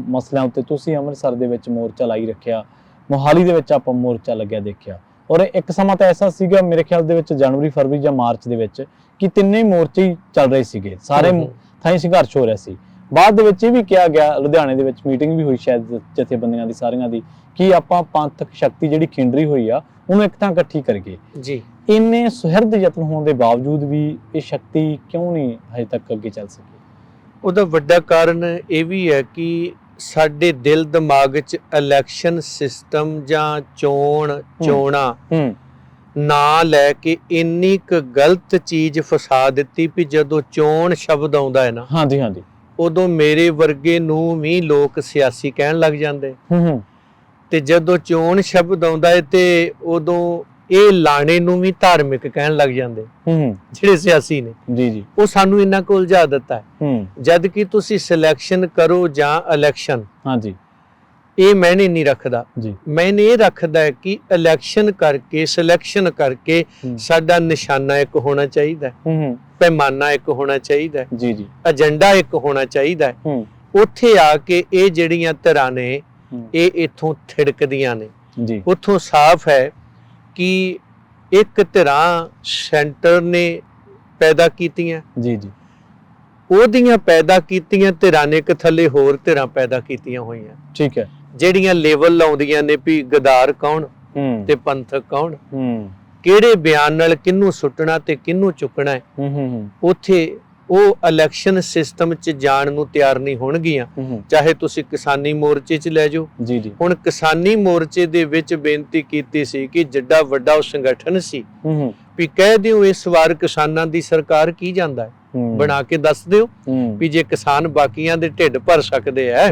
ਮਸਲਿਆਂ ਉੱਤੇ ਤੁਸੀਂ ਅੰਮ੍ਰਿਤਸਰ ਦੇ ਵਿੱਚ ਮੋਰਚਾ ਲਾਈ ਰੱਖਿਆ, ਮੋਹਾਲੀ ਦੇ ਵਿੱਚ ਆਪਾਂ ਮੋਰਚਾ ਲੱਗਿਆ ਦੇਖਿਆ, ਔਰ ਇੱਕ ਸਮਾਂ ਤਾਂ ਐਸਾ ਸੀਗਾ ਮੇਰੇ ਖਿਆਲ ਦੇ ਵਿੱਚ ਜਨਵਰੀ ਫਰਵਰੀ ਜਾਂ ਮਾਰਚ ਦੇ ਵਿੱਚ ਕਿ ਤਿੰਨੇ ਮੋਰਚੇ ਹੀ ਚੱਲ ਰਹੇ ਸੀਗੇ, ਸਾਰੇ ਥਾਈਂ ਸੰਘਰਸ਼ ਹੋ ਰਿਹਾ ਸੀ। ਬਾਅਦ ਦੇ ਵਿੱਚ ਇਹ ਵੀ ਕਿਹਾ ਗਿਆ, ਲੁਧਿਆਣੇ ਦੇ ਵਿੱਚ ਮੀਟਿੰਗ ਵੀ ਹੋਈ ਸ਼ਾਇਦ ਜਥੇਬੰਦੀਆਂ ਦੀ ਸਾਰੀਆਂ ਦੀ, ਕਿ ਆਪਾਂ ਪੰਥਕ ਸ਼ਕਤੀ ਜਿਹੜੀ ਖਿੰਡਰੀ ਹੋਈ ਆ ਉਹਨੂੰ ਇੱਕ ਥਾਂ ਇਕੱਠੀ ਕਰੀਏ। ਜੀ, ਇੰਨੇ ਸੁਹਿਰਦ ਯਤਨ ਹੋਣ ਦੇ ਬਾਵਜੂਦ ਵੀ ਇਹ ਸ਼ਕਤੀ ਕਿਉਂ ਨਹੀਂ ਹਜੇ ਤੱਕ ਅੱਗੇ ਚੱਲ ਸਕੀ? ਉਹਦਾ ਵੱਡਾ ਕਾਰਨ ਇਹ ਵੀ ਹੈ ਕਿ ਸਾਡੇ ਦਿਲ ਦਿਮਾਗ 'ਚ ਇਲੈਕਸ਼ਨ ਸਿਸਟਮ ਜਾਂ ਚੋਣਾਂ ਨਾ ਲੈ ਕੇ ਇੰਨੀ ਕੁ ਗਲਤ ਚੀਜ਼ ਫਸਾ ਦਿੱਤੀ ਵੀ ਜਦੋਂ ਚੋਣ ਸ਼ਬਦ ਆਉਂਦਾ ਹੈ ਨਾ, ਉਦੋਂ ਮੇਰੇ ਵਰਗੇ ਨੂੰ ਵੀ ਲੋਕ ਸਿਆਸੀ ਕਹਿਣ ਲੱਗ ਜਾਂਦੇ, ਤੇ ਜਦੋਂ ਚੋਣ ਸ਼ਬਦ ਆਉਂਦਾ ਹੈ ਤੇ ਉਦੋਂ ਇਹ ਲਾਣੇ ਨੂੰ ਵੀ ਧਾਰਮਿਕ ਕਹਿਣ ਲੱਗ ਜਾਂਦੇ ਜਿਹੜੇ ਸਿਆਸੀ ਨੇ। ਉਹ ਸਾਨੂੰ ਇੰਨਾ ਕੁ ਉਲਝਾ ਦਿੱਤਾ ਹੈ। ਜਦ ਕਿ ਤੁਸੀਂ ਸਿਲੈਕਸ਼ਨ ਕਰੋ ਜਾਂ ਇਲੈਕਸ਼ਨ, ਇਹ ਮੈਨੇ ਨਹੀਂ ਰੱਖਦਾ। ਜੀ ਮੈਨੇ ਇਹ ਰੱਖਦਾ ਹੈ ਕਿ ਇਲੈਕਸ਼ਨ ਕਰਕੇ, ਸਿਲੈਕਸ਼ਨ ਕਰਕੇ ਸਾਡਾ ਨਿਸ਼ਾਨਾ ਇੱਕ ਹੋਣਾ ਚਾਹੀਦਾ ਹੈ, ਪੈਮਾਨਾ ਇੱਕ ਹੋਣਾ ਚਾਹੀਦਾ ਹੈ, ਜੀ ਜੀ ਏਜੰਡਾ ਇੱਕ ਹੋਣਾ ਚਾਹੀਦਾ ਹੈ। ਉੱਥੇ ਆ ਕੇ ਇਹ ਜਿਹੜੀਆਂ ਧਿਰਾਂ ਨੇ ਇਹ ਇੱਥੋਂ ਥਿੜਕਦੀਆਂ ਨੇ। ਜੀ ਉੱਥੋਂ ਸਾਫ਼ ਹੈ ਕਿ ਇੱਕ ਧਿਰਾਂ ਸੈਂਟਰ ਨੇ ਪੈਦਾ ਕੀਤੀਆਂ, ਜੀ ਜੀ ਉਹਦੀਆਂ ਪੈਦਾ ਕੀਤੀਆਂ ਧਿਰਾਂ ਨੇ ਇੱਕ ਥੱਲੇ ਹੋਰ ਧਿਰਾਂ ਪੈਦਾ ਕੀਤੀਆਂ ਹੋਈਆਂ, ਠੀਕ ਹੈ, ਜਿਹੜੀਆਂ ਲੈਵਲ ਲਾਉਂਦੀਆਂ ਨੇ ਵੀ ਗਦਾਰ ਕੌਣ ਤੇ ਪੰਥਕ ਕੌਣ, ਕਿਹੜੇ ਬਿਆਨ ਨਾਲ ਕਿਹਨੂੰ ਸੁੱਟਣਾ ਤੇ ਕਿਹਨੂੰ ਚੁੱਕਣਾ ਹੈ। ਉੱਥੇ ਉਹ ਇਲੈਕਸ਼ਨ ਸਿਸਟਮ 'ਚ ਜਾਣ ਨੂੰ ਤਿਆਰ ਨਹੀਂ ਹੋਣਗੀਆਂ। ਚਾਹੇ ਤੁਸੀਂ ਕਿਸਾਨੀ ਮੋਰਚੇ 'ਚ ਲੈ ਜਾਓ। ਜੀ ਜੀ ਹੁਣ ਕਿਸਾਨੀ ਮੋਰਚੇ ਦੇ ਵਿੱਚ ਬੇਨਤੀ ਕੀਤੀ ਸੀ ਕਿ ਜਿੱਡਾ ਵੱਡਾ ਉਹ ਸੰਗਠਨ ਸੀ ਵੀ ਕਹਿ ਦਿਓ ਇਸ ਵਾਰ ਕਿਸਾਨਾਂ ਦੀ ਸਰਕਾਰ ਕੀ ਜਾਂਦਾ ਹੈ, ਬਣਾ ਕੇ ਦੱਸ ਦਿਓ ਵੀ ਜੇ ਕਿਸਾਨ ਬਾਕੀਆਂ ਦੇ ਢਿੱਡ ਭਰ ਸਕਦੇ ਆ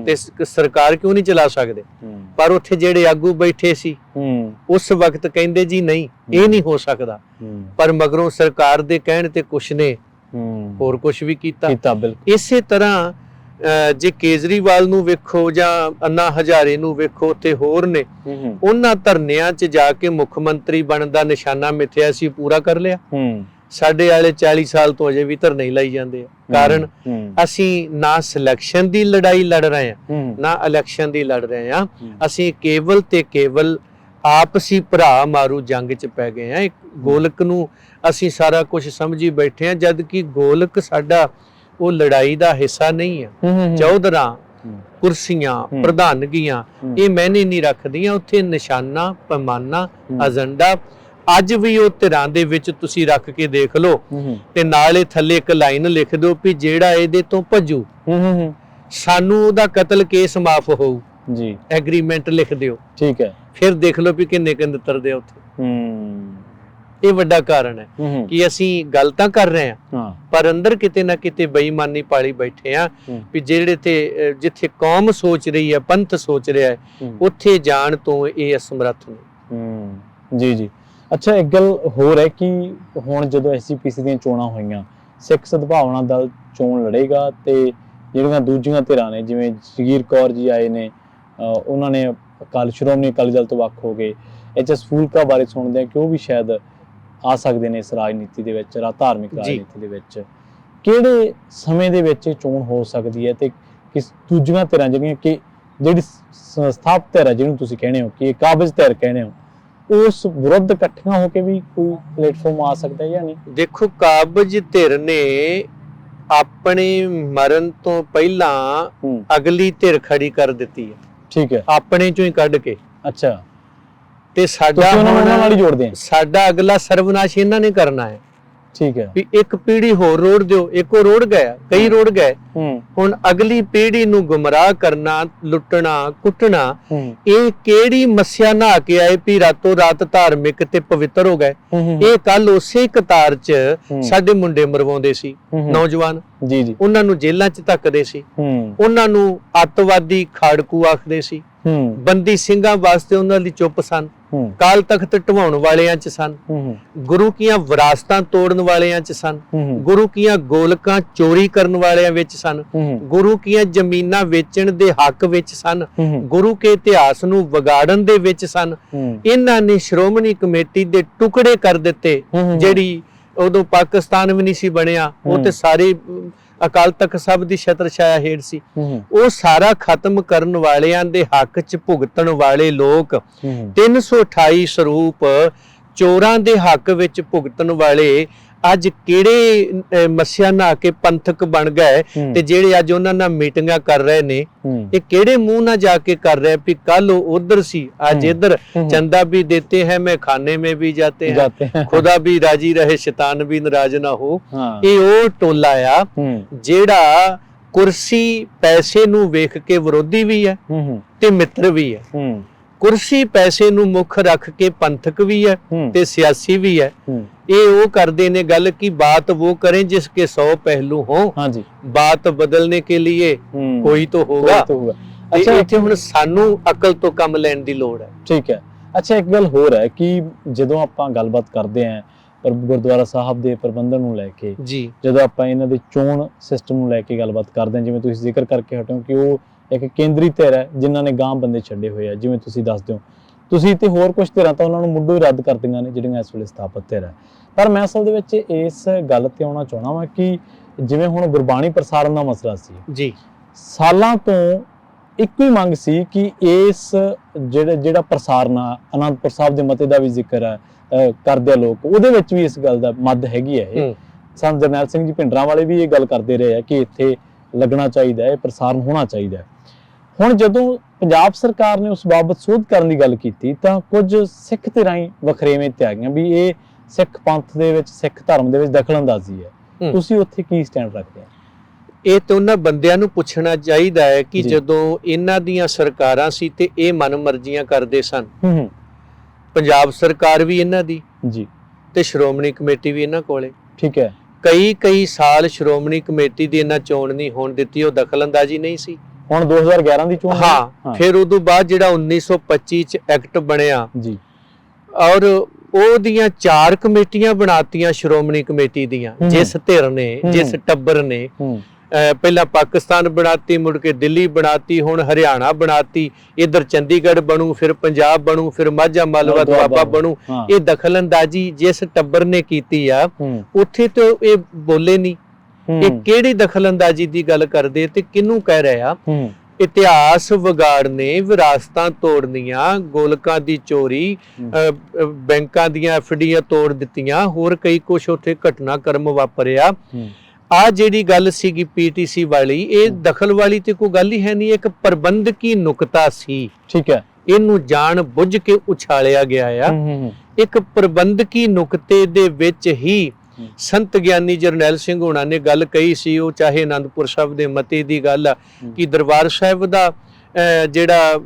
ਤੇ ਸਰਕਾਰ ਕਿਉਂ ਨਹੀਂ ਚਲਾ ਸਕਦੇ। ਪਰ ਉੱਥੇ ਜਿਹੜੇ ਆਗੂ ਬੈਠੇ ਸੀ ਉਸ ਵਕਤ ਕਹਿੰਦੇ ਜੀ ਨਹੀਂ, ਇਹ ਨਹੀਂ ਹੋ ਸਕਦਾ। ਪਰ ਮਗਰੋਂ ਸਰਕਾਰ ਦੇ ਕਹਿਣ ਤੇ ਕੁਛ ਨੇ ਹੋਰ ਕੁਛ ਵੀ ਕੀਤਾ। ਇਸੇ ਤਰ੍ਹਾਂ ਜੇ ਕੇਜਰੀਵਾਲ ਨੂੰ ਵੇਖੋ ਜਾਂ ਅੰਨਾ ਹਜ਼ਾਰੇ ਨੂੰ ਵੇਖੋ ਤੇ ਹੋਰ ਨੇ, ਉਹਨਾਂ ਧਰਨਿਆਂ 'ਚ ਜਾ ਕੇ ਮੁੱਖ ਮੰਤਰੀ ਬਣਨ ਦਾ ਨਿਸ਼ਾਨਾ ਮਿੱਥਿਆ ਸੀ, ਪੂਰਾ ਕਰ ਲਿਆ। ਸਾਡੇ ਵਾਲੇ 40 ਸਾਲ ਤੋਂ ਅਜੇ ਵੀ ਧਰਨੇ ਲਾਈ ਜਾਂਦੇ ਆ। ਕਾਰਨ ਅਸੀਂ ਨਾ ਸਿਲੈਕਸ਼ਨ ਦੀ ਲੜਾਈ ਲੜ ਰਹੇ ਹਾਂ, ਨਾ ਇਲੈਕਸ਼ਨ ਦੀ ਲੜ ਰਹੇ ਹਾਂ। ਅਸੀਂ ਕੇਵਲ ਤੇ ਕੇਵਲ ਆਪਸੀ ਭਰਾ ਮਾਰੂ ਜੰਗ 'ਚ ਪੈ ਗਏ ਆ। ਇੱਕ ਗੋਲਕ ਨੂੰ ਅਸੀਂ ਸਾਰਾ ਕੁਝ ਸਮਝੀ ਬੈਠੇ ਆ, ਜਦ ਕਿ ਗੋਲਕ ਸਾਡਾ ਉਹ ਲੜਾਈ ਦਾ ਹਿੱਸਾ ਨਹੀਂ ਆ। ਚੌਧਰਾਂ, ਕੁਰਸੀਆਂ, ਪ੍ਰਧਾਨਗੀਆਂ ਇਹ ਮੈਨੇ ਨਹੀਂ ਰੱਖਦੀਆਂ। ਉੱਥੇ ਨਿਸ਼ਾਨਾ, ਪੈਮਾਨਾ, ਏਜੰਡਾ ਅੱਜ ਵੀ ਉਹ ਧਿਰਾਂ ਦੇ ਵਿੱਚ ਤੁਸੀਂ ਰੱਖ ਕੇ ਦੇਖ ਲਓ ਤੇ ਨਾਲੇ ਥੱਲੇ ਇੱਕ ਲਾਈਨ ਲਿਖ ਦਿਓ ਵੀ ਜਿਹੜਾ ਇਹਦੇ ਤੋਂ ਭੱਜੂ ਸਾਨੂੰ ਉਹਦਾ ਕਤਲ ਕੇਸ ਮਾਫ ਹੋਊ ਜੀ, ਐਗਰੀਮੈਂਟ ਲਿਖ ਦਿਓ, ਠੀਕ ਹੈ। ਫਿਰ ਦੇਖ ਲਓ ਵੀ ਕਿੰਨੇ ਤਰਦੇ ਉੱਥੇ। ਇਹ ਵੱਡਾ ਕਾਰਨ ਹੈ ਕਿ ਅਸੀਂ ਗੱਲ ਤਾਂ ਕਰ ਰਹੇ ਹਾਂ ਪਰ ਅੰਦਰ ਕਿਤੇ ਨਾ ਕਿਤੇ ਬੇਈਮਾਨੀ ਪਾਲੀ ਬੈਠੇ ਆ ਵੀ ਜਿਹੜੇ ਤੇ ਜਿੱਥੇ ਕੌਮ ਸੋਚ ਰਹੀ ਹੈ, ਪੰਥ ਸੋਚ ਰਿਹਾ ਹੈ, ਉੱਥੇ ਜਾਣ ਤੋਂ ਇਹ ਅਸਮਰੱਥ ਨੇ। ਜੀ ਜੀ ਅੱਛਾ, ਇੱਕ ਗੱਲ ਹੋਰ ਹੈ ਕਿ ਹੁਣ ਜਦੋਂ ਐਸਜੀਪੀਸੀ ਦੀਆਂ ਚੋਣਾਂ ਹੋਈਆਂ, ਸਿੱਖ ਸਦਭਾਵਨਾ ਦਲ ਚੋਣ ਲੜੇਗਾ ਤੇ ਜਿਹੜੀਆਂ ਦੂਜੀਆਂ ਧਿਰਾਂ ਨੇ ਜਿਵੇਂ ਜਗੀਰ ਕੌਰ ਜੀ ਆਏ ਨੇ, ਉਹਨਾਂ ਨੇ ਸ਼੍ਰੋਮਣੀ ਅਕਾਲੀ ਦਲ ਤੋਂ ਵੱਖ ਹੋ ਗਏ। ਐਚਐਸ ਫੂਲਕਾ ਬਾਰੇ ਸੁਣਦੇ ਆ ਕਿ ਉਹ ਵੀ ਸ਼ਾਇਦ ਆ ਸਕਦੇ ਨੇ ਇਸ ਰਾਜਨੀਤੀ ਦੇ ਵਿੱਚ, ਧਾਰਮਿਕ ਰਾਜਨੀਤੀ ਦੇ ਵਿੱਚ। ਕਿਹੜੇ ਸਮੇਂ ਦੇ ਵਿੱਚ ਇਹ ਚੋਣ ਹੋ ਸਕਦੀ ਹੈ ਤੇ ਕਿਸ ਦੂਜੀਆਂ ਧਿਰਾਂ ਜਿਹੜੀਆਂ ਕਿ ਜਿਹੜੀ ਸਥਾਪਿਤ ਧਿਰ ਹੈ ਜਿਹਨੂੰ ਤੁਸੀਂ ਕਹਿੰਦੇ ਹੋ ਕਿ ਕਾਬਜ਼ ਧਿਰ ਕਹਿੰਦੇ ਹੋ, ਉਸ ਵਿਰੁੱਧ ਇਕੱਠੀਆਂ ਹੋ ਕੇ ਵੀ ਕੋਈ ਪਲੇਟਫਾਰਮ ਆ ਸਕਦਾ ਜਾਂ ਨਹੀਂ? ਦੇਖੋ, ਕਾਬਜ਼ ਧਿਰ ਨੇ ਆਪਣੇ ਮਰਨ ਤੋਂ ਪਹਿਲਾਂ ਅਗਲੀ ਧਿਰ ਖੜੀ ਕਰ ਦਿੱਤੀ ਹੈ, ਠੀਕ ਹੈ, ਆਪਣੇ ਚੋਂ ਹੀ ਕੱਢ ਕੇ। ਅੱਛਾ, ਤੇ ਸਾਡਾ ਨਾਲ ਹੀ ਜੋੜਦੇ ਆ, ਸਾਡਾ ਅਗਲਾ ਸਰਵਨਾਸ਼ ਇਹਨਾਂ ਨੇ ਕਰਨਾ ਹੈ, ਠੀਕ ਹੈ, ਵੀ ਇੱਕ ਪੀੜ੍ਹੀ ਹੋਰ ਰੋੜ ਦਿਓ। ਇੱਕੋ ਰੋੜ ਗਿਆ, ਕਈ ਰੋੜ ਗਏ, ਹੁਣ ਅਗਲੀ ਪੀੜ੍ਹੀ ਨੂੰ ਗੁੰਮਰਾਹ ਕਰਨਾ, ਲੁੱਟਣਾ, ਕੁੱਟਣਾ, ਇਹ ਕਿਹੜੀ ਮੱਸਿਆ ਨਹਾ ਕੇ ਆਏ ਵੀ ਰਾਤੋਂ ਰਾਤ ਧਾਰਮਿਕ ਤੇ ਪਵਿੱਤਰ ਹੋ ਗਏ। ਇਹ ਕੱਲ ਉਸੇ ਕਤਾਰ 'ਚ ਸਾਡੇ ਮੁੰਡੇ ਮਰਵਾਉਂਦੇ ਸੀ, ਨੌਜਵਾਨ ਜੀ ਜੀ, ਉਹਨਾਂ ਨੂੰ ਜੇਲ੍ਹਾਂ 'ਚ ਧੱਕਦੇ ਸੀ, ਉਹਨਾਂ ਨੂੰ ਅੱਤਵਾਦੀ ਖਾੜਕੂ ਆਖਦੇ ਸੀ, ਬੰਦੀ ਸਿੰਘਾਂ ਵਾਸਤੇ ਉਹਨਾਂ ਦੀ ਚੁੱਪ ਸਨ, ਕਾਲ ਤਖਤ ਢਵਾਉਣ ਵਾਲਿਆਂ 'ਚ ਸਨ, ਗੁਰੂ ਕੀਆਂ ਵਿਰਾਸਤਾਂ ਤੋੜਨ ਵਾਲਿਆਂ 'ਚ ਸਨ, ਗੁਰੂ ਕੀਆਂ ਗੋਲਕਾਂ ਚੋਰੀ ਕਰਨ ਵਾਲਿਆਂ ਵਿੱਚ ਸਨ, ਗੁਰੂ ਕੀਆਂ ਜ਼ਮੀਨਾਂ ਵੇਚਣ ਦੇ ਹੱਕ ਵਿੱਚ ਸਨ, ਗੁਰੂ ਕੇ ਇਤਿਹਾਸ ਨੂੰ ਵਿਗਾੜਨ ਦੇ ਵਿੱਚ ਸਨ। ਇਹਨਾਂ ਨੇ ਸ਼੍ਰੋਮਣੀ ਕਮੇਟੀ ਦੇ ਟੁਕੜੇ ਕਰ ਦਿੱਤੇ, ਜਿਹੜੀ ਉਦੋਂ ਪਾਕਿਸਤਾਨ ਵੀ ਨਹੀਂ ਸੀ ਬਣਿਆ, ਉਹ ਤੇ ਸਾਰੇ ਅਕਾਲ ਤਖਤ ਸਾਹਿਬ ਦੀ ਛਤਰ ਛਾਇਆ ਹੇਠ ਸੀ। ਉਹ ਸਾਰਾ ਖਤਮ ਕਰਨ ਵਾਲਿਆਂ ਦੇ ਹੱਕ 'ਚ ਭੁਗਤਣ ਵਾਲੇ ਲੋਕ, 328 ਸਰੂਪ ਚੋਰਾਂ ਦੇ ਹੱਕ ਵਿੱਚ ਭੁਗਤਣ ਵਾਲੇ ਅੱਜ ਕਿਹੜੇ ਮੱਸਿਆ ਨਹਾ ਕੇ ਪੰਥਕ ਬਣ ਗਏ ਤੇ ਜਿਹੜੇ ਅੱਜ ਉਹਨਾਂ ਨਾਲ ਮੀਟਿੰਗਾਂ ਕਰ ਰਹੇ ਨੇ, ਇਹ ਕਿਹੜੇ ਮੂੰਹ ਨਾਲ ਜਾ ਕੇ ਕਰ ਰਹੇ ਵੀ ਕੱਲ ਉਹ ਉਧਰ ਸੀ, ਅੱਜ ਇੱਧਰ, ਚੰਦਾ ਵੀ ਦੇਤੇ ਹੈ ਮੈਂ ਖਾਨੇ में भी जाते हैं, खुदा भी राजी रहे शैतान भी नाराज ना हो। ਇਹ ਉਹ ਟੋਲਾ ਆ ਜਿਹੜਾ ਕੁਰਸੀ ਪੈਸੇ ਨੂੰ ਵੇਖ ਕੇ ਵਿਰੋਧੀ ਵੀ ਹੈ ਤੇ ਮਿੱਤਰ ਵੀ ਹੈ। ਕੁਰਸੀ ਪੈਸੇ ਨੂੰ ਮੁੱਖ ਰੱਖ ਕੇ ਪੰਥਕ ਵੀ ਹੈ ਤੇ ਸਿਆਸੀ ਵੀ ਹੈ। ਇਹ ਉਹ ਕਰਦੇ ਨੇ ਗੱਲ ਕਿ ਬਾਤ वो करें जिसके 100 पहलू हो, बात बदलने के लिए कोई तो होगा। ਅੱਛਾ, ਇੱਥੇ ਹੁਣ ਸਾਨੂੰ ਅਕਲ ਤੋਂ ਕੰਮ ਲੈਣ ਦੀ ਲੋੜ ਹੈ। ਠੀਕ ਹੈ। ਅੱਛਾ, ਇੱਕ ਗੱਲ ਹੋਰ ਹੈ ਕਿ ਜਦੋਂ ਆਪਾਂ ਗੱਲਬਾਤ ਕਰਦੇ ਆਂ ਗੁਰਦੁਆਰਾ ਸਾਹਿਬ ਦੇ ਪ੍ਰਬੰਧਨ ਨੂੰ ਲੈ ਕੇ ਜੀ, ਜਦੋਂ ਆਪਾਂ ਇਹਨਾਂ ਦੇ ਚੋਣ ਸਿਸਟਮ ਨੂੰ ਲੈ ਕੇ ਗੱਲਬਾਤ ਕਰਦੇ ਆਂ, ਜਿਵੇਂ ਤੁਸੀਂ ਜ਼ਿਕਰ ਕਰਕੇ ਹਟੋ ਕਿ ਉਹ ਇੱਕ ਕੇਂਦਰੀ ਧਿਰ ਹੈ ਜਿਨ੍ਹਾਂ ਨੇ ਗਾਂਹ ਬੰਦੇ ਛੱਡੇ ਹੋਏ ਆ, ਜਿਵੇਂ ਤੁਸੀਂ ਦੱਸਦੇ ਹੋ। ਤੁਸੀਂ ਤੇ ਹੋਰ ਕੁਝ ਧਿਰਾਂ ਤਾਂ ਉਹਨਾਂ ਨੂੰ ਮੁੱਢੋਂ ਹੀ ਰੱਦ ਕਰ ਦਿੰਦੀਆਂ ਨੇ ਜਿਹੜੀਆਂ ਇਸ ਵੇਲੇ ਸਥਾਪਿਤ ਧਿਰ ਹੈ। ਪਰ ਮੈਂ ਅਸਲ ਦੇ ਵਿੱਚ ਇਸ ਗੱਲ ਤੇ ਆਉਣਾ ਚਾਹੁੰਦਾ ਵਾਂ ਕਿ ਜਿਵੇਂ ਹੁਣ ਗੁਰਬਾਣੀ ਪ੍ਰਸਾਰਣ ਦਾ ਮਸਲਾ ਸੀ ਜੀ, ਸਾਲਾਂ ਤੋਂ ਇੱਕੋ ਹੀ ਮੰਗ ਸੀ ਕਿ ਇਸ ਜਿਹੜਾ ਪ੍ਰਸਾਰਣ ਆ ਅਨੰਦਪੁਰ ਸਾਹਿਬ ਦੇ ਮਤੇ ਦਾ ਵੀ ਜ਼ਿਕਰ ਹੈ ਕਰਦੇ ਆ ਲੋਕ, ਉਹਦੇ ਵਿੱਚ ਵੀ ਇਸ ਗੱਲ ਦਾ ਮੱਦ ਹੈਗੀ ਹੈ। ਇਹ ਸੰਤ ਜਰਨੈਲ ਸਿੰਘ ਜੀ ਭਿੰਡਰਾਂ ਵਾਲੇ ਵੀ ਇਹ ਗੱਲ ਕਰਦੇ ਰਹੇ ਆ ਕਿ ਇੱਥੇ ਲੱਗਣਾ ਚਾਹੀਦਾ ਹੈ, ਪ੍ਰਸਾਰਣ ਹੋਣਾ ਚਾਹੀਦਾ ਹੈ। ਹੁਣ ਜਦੋਂ ਪੰਜਾਬ ਸਰਕਾਰ ਨੇ ਉਸ ਬਾਬਤ ਸੋਧ ਕਰਨ ਦੀ ਗੱਲ ਕੀਤੀ ਤਾਂ ਕੁਝ ਸਿੱਖ ਧਿਰਾਂ ਹੀ ਵਖਰੇਵੇਂ ਤੇ ਆ ਗਈਆਂ ਵੀ ਇਹ ਸਿੱਖ ਪੰਥ ਦੇ ਵਿੱਚ, ਸਿੱਖ ਧਰਮ ਦੇ ਵਿੱਚ ਦਖਲਅੰਦਾਜ਼ੀ ਹੈ। ਤੁਸੀਂ ਉੱਥੇ ਕੀ ਸਟੈਂਡ ਰੱਖਦੇ ਹੋ? ਇਹ ਤਾਂ ਉਹਨਾਂ ਬੰਦਿਆਂ ਨੂੰ ਪੁੱਛਣਾ ਚਾਹੀਦਾ ਹੈ ਕਿ ਜਦੋਂ ਇਹਨਾਂ ਦੀਆਂ ਸਰਕਾਰਾਂ ਸੀ ਤੇ ਇਹ ਮਨਮਰਜ਼ੀਆਂ ਕਰਦੇ ਸਨ, ਪੰਜਾਬ ਸਰਕਾਰ ਵੀ ਇਹਨਾਂ ਦੀ ਜੀ ਤੇ ਸ਼੍ਰੋਮਣੀ ਕਮੇਟੀ ਵੀ ਇਹਨਾਂ ਕੋਲੇ, ਠੀਕ ਹੈ, ਕਈ ਸਾਲ ਸ਼੍ਰੋਮਣੀ ਕਮੇਟੀ ਦੀ ਇਹਨਾਂ ਚੋਣ ਨਹੀਂ ਹੋਣ ਦਿੱਤੀ, ਉਹ ਦਖਲਅੰਦਾਜ਼ੀ ਨਹੀਂ ਸੀ। ਹੁਣ 2011 ਦੀ ਚੋਣ, ਹਾਂ, ਫਿਰ ਉਦੋਂ ਬਾਅਦ ਜਿਹੜਾ 1925 ਚ ਐਕਟ ਬਣਿਆ ਜੀ, ਔਰ ਉਹਦੀਆਂ 4 ਕਮੇਟੀਆਂ ਬਣਾਤੀਆਂ ਸ਼੍ਰੋਮਣੀ ਕਮੇਟੀ ਦੀਆਂ, ਜਿਸ ਧਿਰ ਨੇ, ਜਿਸ ਟੱਬਰ ਨੇ ਪਹਿਲਾਂ ਪਾਕਿਸਤਾਨ ਬਣਾਤੀ, ਮੁੜ ਕੇ ਦਿੱਲੀ ਬਣਾਤੀ, ਹੁਣ ਹਰਿਆਣਾ ਬਣਾਤੀ, ਇਧਰ ਚੰਡੀਗੜ੍ਹ ਬਣੂ, ਫਿਰ ਪੰਜਾਬ ਬਣੂ, ਫਿਰ ਮਾਝਾ ਮਾਲਵਾ ਦੁਆਬਾ ਬਣੂ। ਇਹ ਦਖਲਅੰਦਾਜ਼ੀ ਜਿਸ ਟੱਬਰ ਨੇ ਕੀਤੀ ਆ ਉੱਥੇ ਤੇ ਇਹ ਬੋਲੇ ਨਹੀਂ। ਇਹ ਕਿਹੜੀ ਦਖਲਅੰਦਾਜ਼ੀ ਦੀ ਗੱਲ ਕਰਦੇ ਤੇ ਕਿਹਨੂੰ ਕਹਿ ਰਿਹਾ? ਇਤਿਹਾਸ ਵਿਗਾੜਨੇ, ਵਿਰਾਸਤਾਂ ਤੋੜਨੀਆਂ, ਗੋਲਕਾਂ ਦੀ ਚੋਰੀ, ਬੈਂਕਾਂ ਦੀਆਂ ਐਫਡੀਆਂ ਤੋੜ ਦਿੱਤੀਆਂ, ਹੋਰ ਕਈ ਕੁਛ ਉੱਥੇ ਘਟਨਾਕ੍ਰਮ ਵਾਪਰਿਆ। ਆ ਜਿਹੜੀ ਗੱਲ ਸੀਗੀ ਪੀਟੀਸੀ ਵਾਲੀ, ਇਹ ਦਖਲ ਵਾਲੀ ਤੇ ਕੋਈ ਗੱਲ ਹੀ ਹੈ ਨਹੀਂ, ਇੱਕ ਪ੍ਰਬੰਧਕੀ ਨੁਕਤਾ ਸੀ। ਠੀਕ ਹੈ, ਇਹਨੂੰ ਜਾਣ ਬੁੱਝ ਕੇ ਉਛਾਲਿਆ ਗਿਆ ਆ। ਇੱਕ ਪ੍ਰਬੰਧਕੀ ਨੁਕਤੇ ਦੇ ਵਿੱਚ ਹੀ ਸੰਤ ਗਿਆਨੀ ਜਰਨੈਲ ਸਿੰਘ ਹੋਣਾ ਨੇ ਗੱਲ ਕਹੀ ਸੀ, ਉਹ ਚਾਹੇ ਆਨੰਦਪੁਰ ਸਾਹਿਬ ਦੇ ਮਤੇ ਦੀ ਗੱਲ ਆ ਕਿ ਦਰਬਾਰ ਸਾਹਿਬ ਦਾ ਜਿਹੜਾ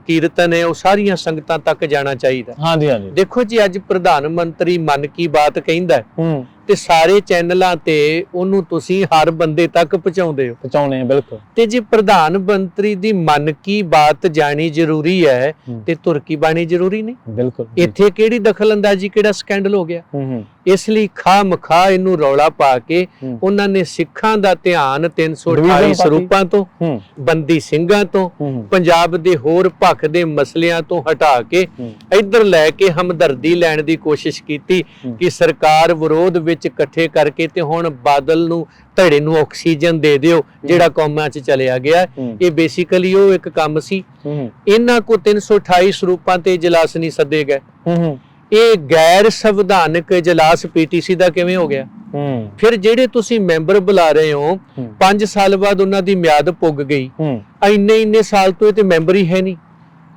ਕੀਰਤਨ ਹੈ ਉਹ ਸਾਰੀਆਂ ਸੰਗਤਾਂ ਤੱਕ ਜਾਣਾ ਚਾਹੀਦਾ। ਹਾਂਜੀ ਹਾਂਜੀ, ਦੇਖੋ ਜੀ, ਅੱਜ ਪ੍ਰਧਾਨ ਮੰਤਰੀ ਮਨ ਕੀ ਬਾਤ ਕਹਿੰਦਾ ਤੇ ਸਾਰੇ ਚੈਨਲਾਂ ਤੇ ਉਹਨੂੰ ਤੁਸੀਂ ਹਰ ਬੰਦੇ ਤੱਕ ਪਹੁੰਚਾਉਂਦੇ ਆ। ਬਿਲਕੁਲ। ਤੇ ਜੇ ਪ੍ਰਧਾਨ ਮੰਤਰੀ ਦੀ ਮਨ ਕੀ ਬਾਤ ਜਾਣੀ ਜ਼ਰੂਰੀ ਹੈ ਤੇ ਤੁਰਕੀ ਬਾਣੀ ਜ਼ਰੂਰੀ ਨਹੀਂ? ਬਿਲਕੁਲ। ਇੱਥੇ ਕਿਹੜੀ ਦਖਲਅੰਦਾਜ਼ੀ, ਕਿਹੜਾ ਸਕੈਂਡਲ ਹੋ ਗਿਆ? ਇਸ ਲਈ ਖਾਮਖਾ ਇਹਨੂੰ ਰੌਲਾ ਪਾ ਕੇ ਉਹਨਾਂ ਨੇ ਸਿੱਖਾਂ ਦਾ ਧਿਆਨ 328 ਸਰੂਪਾਂ ਤੋਂ, ਬੰਦੀ ਸਿੰਘਾਂ ਤੋਂ, ਪੰਜਾਬ ਦੇ ਹੋਰ ਭਖ ਦੇ ਮਸਲਿਆਂ ਤੋਂ ਹਟਾ ਕੇ ਇੱਧਰ ਲੈ ਕੇ ਹਮਦਰਦੀ ਲੈਣ ਦੀ ਕੋਸ਼ਿਸ਼ ਕੀਤੀ ਕਿ ਸਰਕਾਰ ਵਿਰੋਧ ਵਿੱਚ ਇਕੱਠੇ ਕਰਕੇ ਤੇ ਹੁਣ ਬਾਦਲ ਨੂੰ, ਧੜੇ ਨੂੰ ਆਕਸੀਜਨ ਦੇ ਦਿਓ ਜਿਹੜਾ ਕੌਮਾਂ 'ਚ ਚਲਿਆ ਗਿਆ। ਇਹ ਬੇਸਿਕਲੀ ਉਹ ਇੱਕ ਕੰਮ ਸੀ। ਇਹਨਾਂ ਕੋ 328 ਸਰੂਪਾਂ ਤੇ ਇਜਲਾਸ ਨਹੀਂ ਸੱਦੇ ਗਏ। ਇਹ ਗੈਰ ਸੰਵਿਧਾਨਕ ਇਜਲਾਸ ਪੀਟੀਸੀ ਦਾ ਕਿਵੇਂ ਹੋ ਗਿਆ? ਫਿਰ ਜਿਹੜੇ ਤੁਸੀਂ ਮੈਂਬਰ ਬੁਲਾ ਰਹੇ ਹੋ, 5 ਸਾਲ ਬਾਅਦ ਉਹਨਾਂ ਦੀ ਮਿਆਦ ਪੁੱਗ ਗਈ, ਇੰਨੇ ਸਾਲ ਤੋਂ ਇਹ ਤੇ ਮੈਂਬਰ ਹੀ ਹੈ ਨਹੀਂ।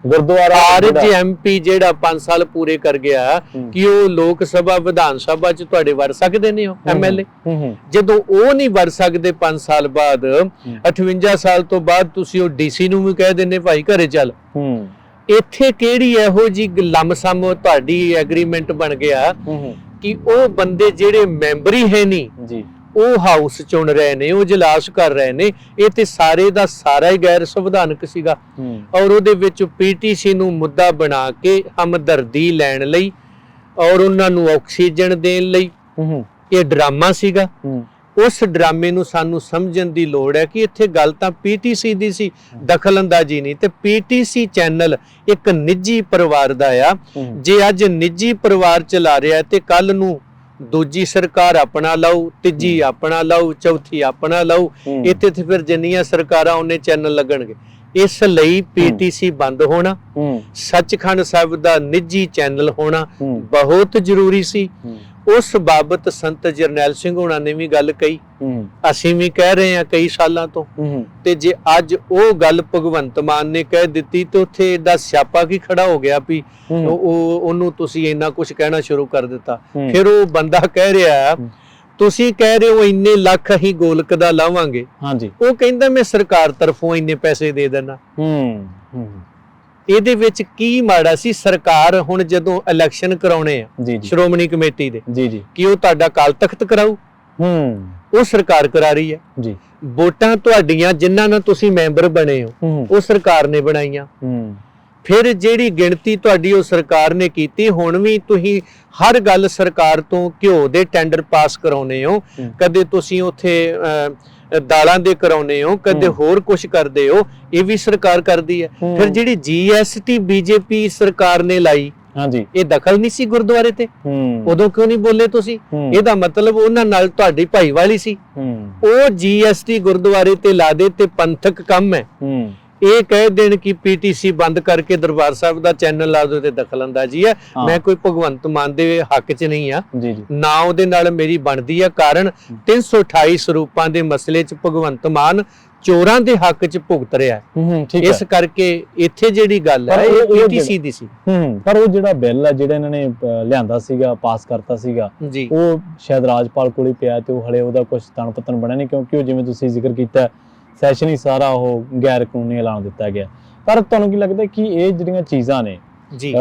ਗੁਰਦੁਆਰਾ ਆਰਜੀਐਮਪੀ ਜਿਹੜਾ 5 ਸਾਲ ਪੂਰੇ ਕਰ ਗਿਆ, ਕਿ ਉਹ ਲੋਕ ਸਭਾ, ਵਿਧਾਨ ਸਭਾ 'ਚ ਤੁਹਾਡੇ ਵੜ ਸਕਦੇ ਨੇ ਹੋ ਐਮਐਲਏ? ਜਦੋਂ ਉਹ ਨਹੀਂ ਵੜ ਸਕਦੇ 5 ਸਾਲ ਬਾਅਦ, 58 ਸਾਲ ਤੋਂ ਬਾਅਦ ਤੁਸੀਂ ਉਹ ਡੀਸੀ ਨੂੰ ਵੀ ਕਹਿ ਦਿੰਦੇ ਭਾਈ ਘਰੇ ਚੱਲ। ਇੱਥੇ ਕਿਹੜੀ ਇਹੋ ਜੀ ਲੰਮਸਮ ਤੁਹਾਡੀ ਐਗਰੀਮੈਂਟ ਬਣ ਗਿਆ ਕਿ ਉਹ ਬੰਦੇ ਜਿਹੜੇ ਮੈਂਬਰ ਹੀ ਹੈ ਨਹੀਂ ਜੀ, ਉਹ ਹਾਊਸ ਚੁਣ ਰਹੇ ਨੇ, ਉਹ ਇਜਲਾਸ ਕਰ ਰਹੇ ਨੇ। ਇਹ ਤੇ ਸਾਰੇ ਦਾ ਸਾਰਾ ਹੀ ਗੈਰ ਸੰਵਿਧਾਨਕ ਸੀਗਾ। ਔਰ ਉਹਦੇ ਵਿੱਚ ਪੀਟੀਸੀ ਨੂੰ ਮੁੱਦਾ ਬਣਾ ਕੇ ਹਮਦਰਦੀ ਲੈਣ ਲਈ ਔਰ ਉਹਨਾਂ ਨੂੰ ਆਕਸੀਜਨ ਦੇਣ ਲਈ ਇਹ ਡਰਾਮਾ ਸੀਗਾ। ਉਸ ਡਰਾਮੇ ਨੂੰ ਸਾਨੂੰ ਸਮਝਣ ਦੀ ਲੋੜ ਹੈ ਕਿ ਇੱਥੇ ਗੱਲ ਤਾਂ ਪੀਟੀਸੀ ਦੀ ਸੀ, ਦਖਲਅੰਦਾਜ਼ੀ ਨਹੀਂ। ਤੇ ਪੀਟੀਸੀ ਚੈਨਲ ਇੱਕ ਨਿੱਜੀ ਪਰਿਵਾਰ ਦਾ ਆ। ਜੇ ਅੱਜ ਨਿੱਜੀ ਪਰਿਵਾਰ ਚਲਾ ਰਿਹਾ ਤੇ ਕੱਲ ਨੂੰ ਦੂਜੀ ਸਰਕਾਰ ਆਪਣਾ ਲਾਊ, ਤੀਜੀ ਆਪਣਾ ਲਾਊ, ਚੌਥੀ ਆਪਣਾ ਲਾਊ, ਇੱਥੇ ਤੇ ਫਿਰ ਜਿੰਨੀਆਂ ਸਰਕਾਰਾਂ ਉਹਨੇ ਚੈਨਲ ਲੱਗਣਗੇ। ਇਸ ਲਈ ਪੀਟੀਸੀ ਬੰਦ ਹੋਣਾ, ਸੱਚਖੰਡ ਸਾਹਿਬ ਦਾ ਨਿੱਜੀ ਚੈਨਲ ਹੋਣਾ ਬਹੁਤ ਜ਼ਰੂਰੀ ਸੀ। ਉਸ ਬਾਬਤ ਸੰਤ ਜਰਨੈਲ ਸਿੰਘ ਹੋਣਾ ਨੇ ਵੀ ਗੱਲ ਕਹੀ, ਅਸੀਂ ਵੀ ਕਹਿ ਰਹੇ ਹਾਂ ਕਈ ਸਾਲਾਂ ਤੋਂ। ਤੇ ਜੇ ਅੱਜ ਉਹ ਗੱਲ ਭਗਵੰਤ ਮਾਨ ਨੇ ਕਹਿ ਦਿੱਤੀ ਤੇ ਉੱਥੇ ਏਡਾ ਸਿਆਪਾ ਕੀ ਖੜਾ ਹੋ ਗਿਆ ਵੀ ਉਹਨੂੰ ਤੁਸੀਂ ਇੰਨਾ ਕੁਝ ਕਹਿਣਾ ਸ਼ੁਰੂ ਕਰ ਦਿੱਤਾ। ਫਿਰ ਉਹ ਬੰਦਾ ਕਹਿ ਰਿਹਾ, ਤੁਸੀਂ ਕਹਿ ਰਹੇ ਹੋ ਇੰਨੇ ਲੱਖ ਅਸੀਂ ਗੋਲਕ ਦਾ ਲਾਵਾਂਗੇ, ਉਹ ਕਹਿੰਦਾ ਮੈਂ ਸਰਕਾਰ ਤਰਫੋਂ ਇੰਨੇ ਪੈਸੇ ਦੇ ਦੇਣਾ। ਇਹਦੇ ਵਿੱਚ ਕੀ ਮਾੜਾ ਸੀ? ਸਰਕਾਰ ਹੁਣ ਜਦੋਂ ਇਲੈਕਸ਼ਨ ਕਰਾਉਣੇ ਆ ਸ਼੍ਰੋਮਣੀ ਕਮੇਟੀ ਦੇ, ਕੀ ਉਹ ਤੁਹਾਡਾ ਕਾਲ ਤਖਤ ਕਰਾਊ? ਉਹ ਸਰਕਾਰ ਕਰਾ ਰਹੀ ਹੈ ਜੀ। ਵੋਟਾਂ ਤੁਹਾਡੀਆਂ ਜਿਨ੍ਹਾਂ ਨਾਲ ਤੁਸੀਂ ਮੈਂਬਰ ਬਣੇ ਹੋ ਉਹ ਸਰਕਾਰ ਨੇ ਬਣਾਈਆਂ। ਫਿਰ ਜਿਹੜੀ ਗਿਣਤੀ ਤੁਹਾਡੀ ਉਹ ਸਰਕਾਰ ਨੇ ਕੀਤੀ। ਹੁਣ ਵੀ ਤੁਸੀਂ ਹਰ ਗੱਲ ਸਰਕਾਰ ਤੋਂ ਘਿਓ ਦੇ ਟੈਂਡਰ ਪਾਸ ਕਰਾਉਨੇ ਹੋ। ਕਦੇ ਤੁਸੀਂ ਉੱਥੇ ਦਾਲਾਂ ਦੇ ਕਰਾਉਨੇ ਹੋ, ਕਦੇ ਹੋਰ ਕੁਝ ਕਰਦੇ ਹੋ, ਇਹ ਵੀ ਸਰਕਾਰ ਕਰਦੀ ਹੈ। ਫਿਰ ਜਿਹੜੀ GST ਬੀਜੇਪੀ ਸਰਕਾਰ ਨੇ ਲਾਈ, ਹਾਂਜੀ, ਇਹ ਦਖਲ ਨਹੀਂ ਸੀ ਗੁਰਦੁਆਰੇ ਤੇ, ਉਦੋਂ ਕਿਉਂ ਨਹੀਂ ਬੋਲੇ ਤੁਸੀਂ? ਇਹਦਾ ਮਤਲਬ ਉਹਨਾਂ ਨਾਲ ਤੁਹਾਡੀ ਭਾਈਵਾਲੀ ਸੀ। ਉਹ GST ਗੁਰਦੁਆਰੇ ਤੇ ਲਾ ਦੇ ਤੇ ਪੰਥਕ ਕੰਮ ਹੈ, ਇਹ ਕਹਿ ਦੇਣ ਕਿ PTC ਬੰਦ ਕਰਕੇ ਦਰਬਾਰ ਸਾਹਿਬ ਦਾ ਚੈਨਲ ਲਾ ਦੋ ਤੇ ਦਖਲਅੰਦਾਜ਼ੀ ਹੈ। ਮੈਂ ਕੋਈ ਭਗਵੰਤ ਮਾਨ ਦੇ ਹੱਕ 'ਚ ਨਹੀਂ ਆ, ਨਾ ਉਹਦੇ ਨਾਲ ਮੇਰੀ ਬਣਦੀ ਆ, ਕਾਰਨ 328 ਸਰੂਪਾਂ ਦੇ ਮਸਲੇ 'ਚ ਭਗਵੰਤ ਮਾਨ ਚੋਰਾਂ ਦੇ ਹੱਕ 'ਚ ਭੁਗਤ ਰਿਹਾ, ਇਸ ਕਰਕੇ ਇੱਥੇ ਜਿਹੜੀ ਗੱਲ ਹੈ ਇਹ PTC ਦੀ ਸੀ। ਪਰ ਉਹ ਜਿਹੜਾ ਬਿੱਲ ਹੈ ਜਿਹੜਾ ਇਹਨਾਂ ਨੇ ਲਿਆਂਦਾ ਸੀਗਾ, ਪਾਸ ਕਰਤਾ ਸੀਗਾ, ਉਹ ਸ਼ਾਇਦ ਰਾਜਪਾਲ ਕੋਲ ਹੀ ਪਿਆ ਤੇ ਉਹ ਹਲੇ ਉਹਦਾ ਕੁਝ ਤਣ ਪਤਨ ਬਣਿਆ ਨਹੀਂ, ਕਿਉਂਕਿ ਉਹ ਜਿਵੇਂ ਤੁਸੀਂ ਜ਼ਿਕਰ ਕੀਤਾ ਸੈਸ਼ਨ ਹੀ ਸਾਰਾ ਉਹ ਗੈਰ ਕਾਨੂੰਨੀ ਐਲਾਨ ਦਿੱਤਾ ਗਿਆ। ਪਰ ਤੁਹਾਨੂੰ ਕੀ ਲੱਗਦਾ ਕਿ ਇਹ ਜਿਹੜੀਆਂ ਚੀਜ਼ਾਂ ਨੇ ਜੀ,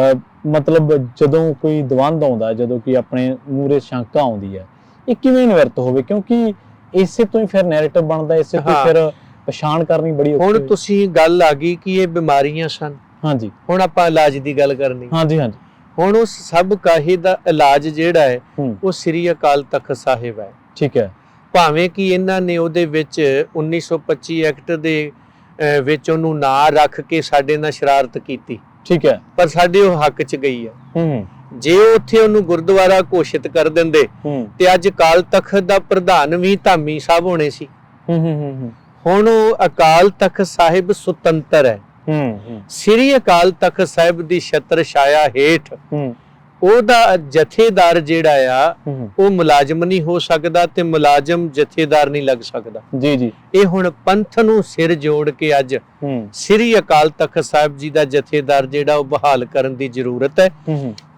ਮਤਲਬ ਜਦੋਂ ਕੋਈ ਦਵੰਦ ਆਉਂਦਾ, ਜਦੋਂ ਕਿ ਆਪਣੇ ਮੂਹਰੇ ਸ਼ੰਕਾ ਆਉਂਦੀ ਹੈ, ਇਹ ਕਿਵੇਂ ਨਿਵਰਤ ਹੋਵੇ? ਕਿਉਂਕਿ ਇਸੇ ਤੋਂ ਹੀ ਫਿਰ ਨੈਰੇਟਿਵ ਬਣਦਾ, ਇਸੇ ਤੋਂ ਫਿਰ ਪਛਾਣ ਕਰਨੀ ਬੜੀ ਔਖੀ। ਹੁਣ ਤੁਸੀਂ ਗੱਲ ਆ ਗਈ ਕਿ ਇਹ ਬਿਮਾਰੀਆਂ ਸਨ, ਹਾਂਜੀ, ਹੁਣ ਆਪਾਂ ਇਲਾਜ ਦੀ ਗੱਲ ਕਰਨੀ। ਹਾਂਜੀ ਹਾਂਜੀ, ਹੁਣ ਉਸ ਸਭ ਕਾਹੇ ਦਾ ਇਲਾਜ ਜਿਹੜਾ ਹੈ ਉਹ ਸ੍ਰੀ ਅਕਾਲ ਤਖਤ ਸਾਹਿਬ ਹੈ। ਠੀਕ ਹੈ, ਭਾਵੇਂ ਕਿ ਇਹਨਾਂ ਨੇ ਉਹਦੇ ਵਿੱਚ 1925 ਐਕਟ ਦੇ ਵਿੱਚ ਉਹਨੂੰ ਨਾਂ ਰੱਖ ਕੇ ਸਾਡੇ ਨਾਲ ਸ਼ਰਾਰਤ ਕੀਤੀ, ਠੀਕ ਹੈ, ਪਰ ਸਾਡੇ ਉਹ ਹੱਕ 'ਚ ਗਈ ਹੈ। ਜੇ ਉੱਥੇ ਉਹਨੂੰ ਗੁਰਦੁਆਰਾ ਘੋਸ਼ਿਤ ਕਰ ਦਿੰਦੇ ਤੇ ਅੱਜ ਅਕਾਲ ਤਖਤ ਦਾ ਪ੍ਰਧਾਨ ਵੀ ਧਾਮੀ ਸਾਹਿਬ ਹੋਣੇ ਸੀ। ਹੁਣ ਉਹ ਅਕਾਲ ਤਖਤ ਸਾਹਿਬ ਸੁਤੰਤਰ ਹੈ, ਸ੍ਰੀ ਅਕਾਲ ਤਖਤ ਸਾਹਿਬ ਦੀ ਛਤਰ ਛਾਇਆ ਹੇਠ ਉਹਦਾ ਜਥੇਦਾਰ ਜਿਹੜਾ ਆ ਉਹ ਮੁਲਾਜ਼ਮ ਨਹੀਂ ਹੋ ਸਕਦਾ ਤੇ ਮੁਲਾਜ਼ਮ ਜਥੇਦਾਰ ਨਹੀਂ ਲੱਗ ਸਕਦਾ। ਜੀ ਜੀ, ਇਹ ਹੁਣ ਪੰਥ ਨੂੰ ਸਿਰ ਜੋੜ ਕੇ ਅੱਜ ਸ੍ਰੀ ਅਕਾਲ ਤਖਤ ਸਾਹਿਬ ਜੀ ਦਾ ਜਥੇਦਾਰ ਜਿਹੜਾ ਉਹ ਬਹਾਲ ਕਰਨ ਦੀ ਜ਼ਰੂਰਤ ਹੈ।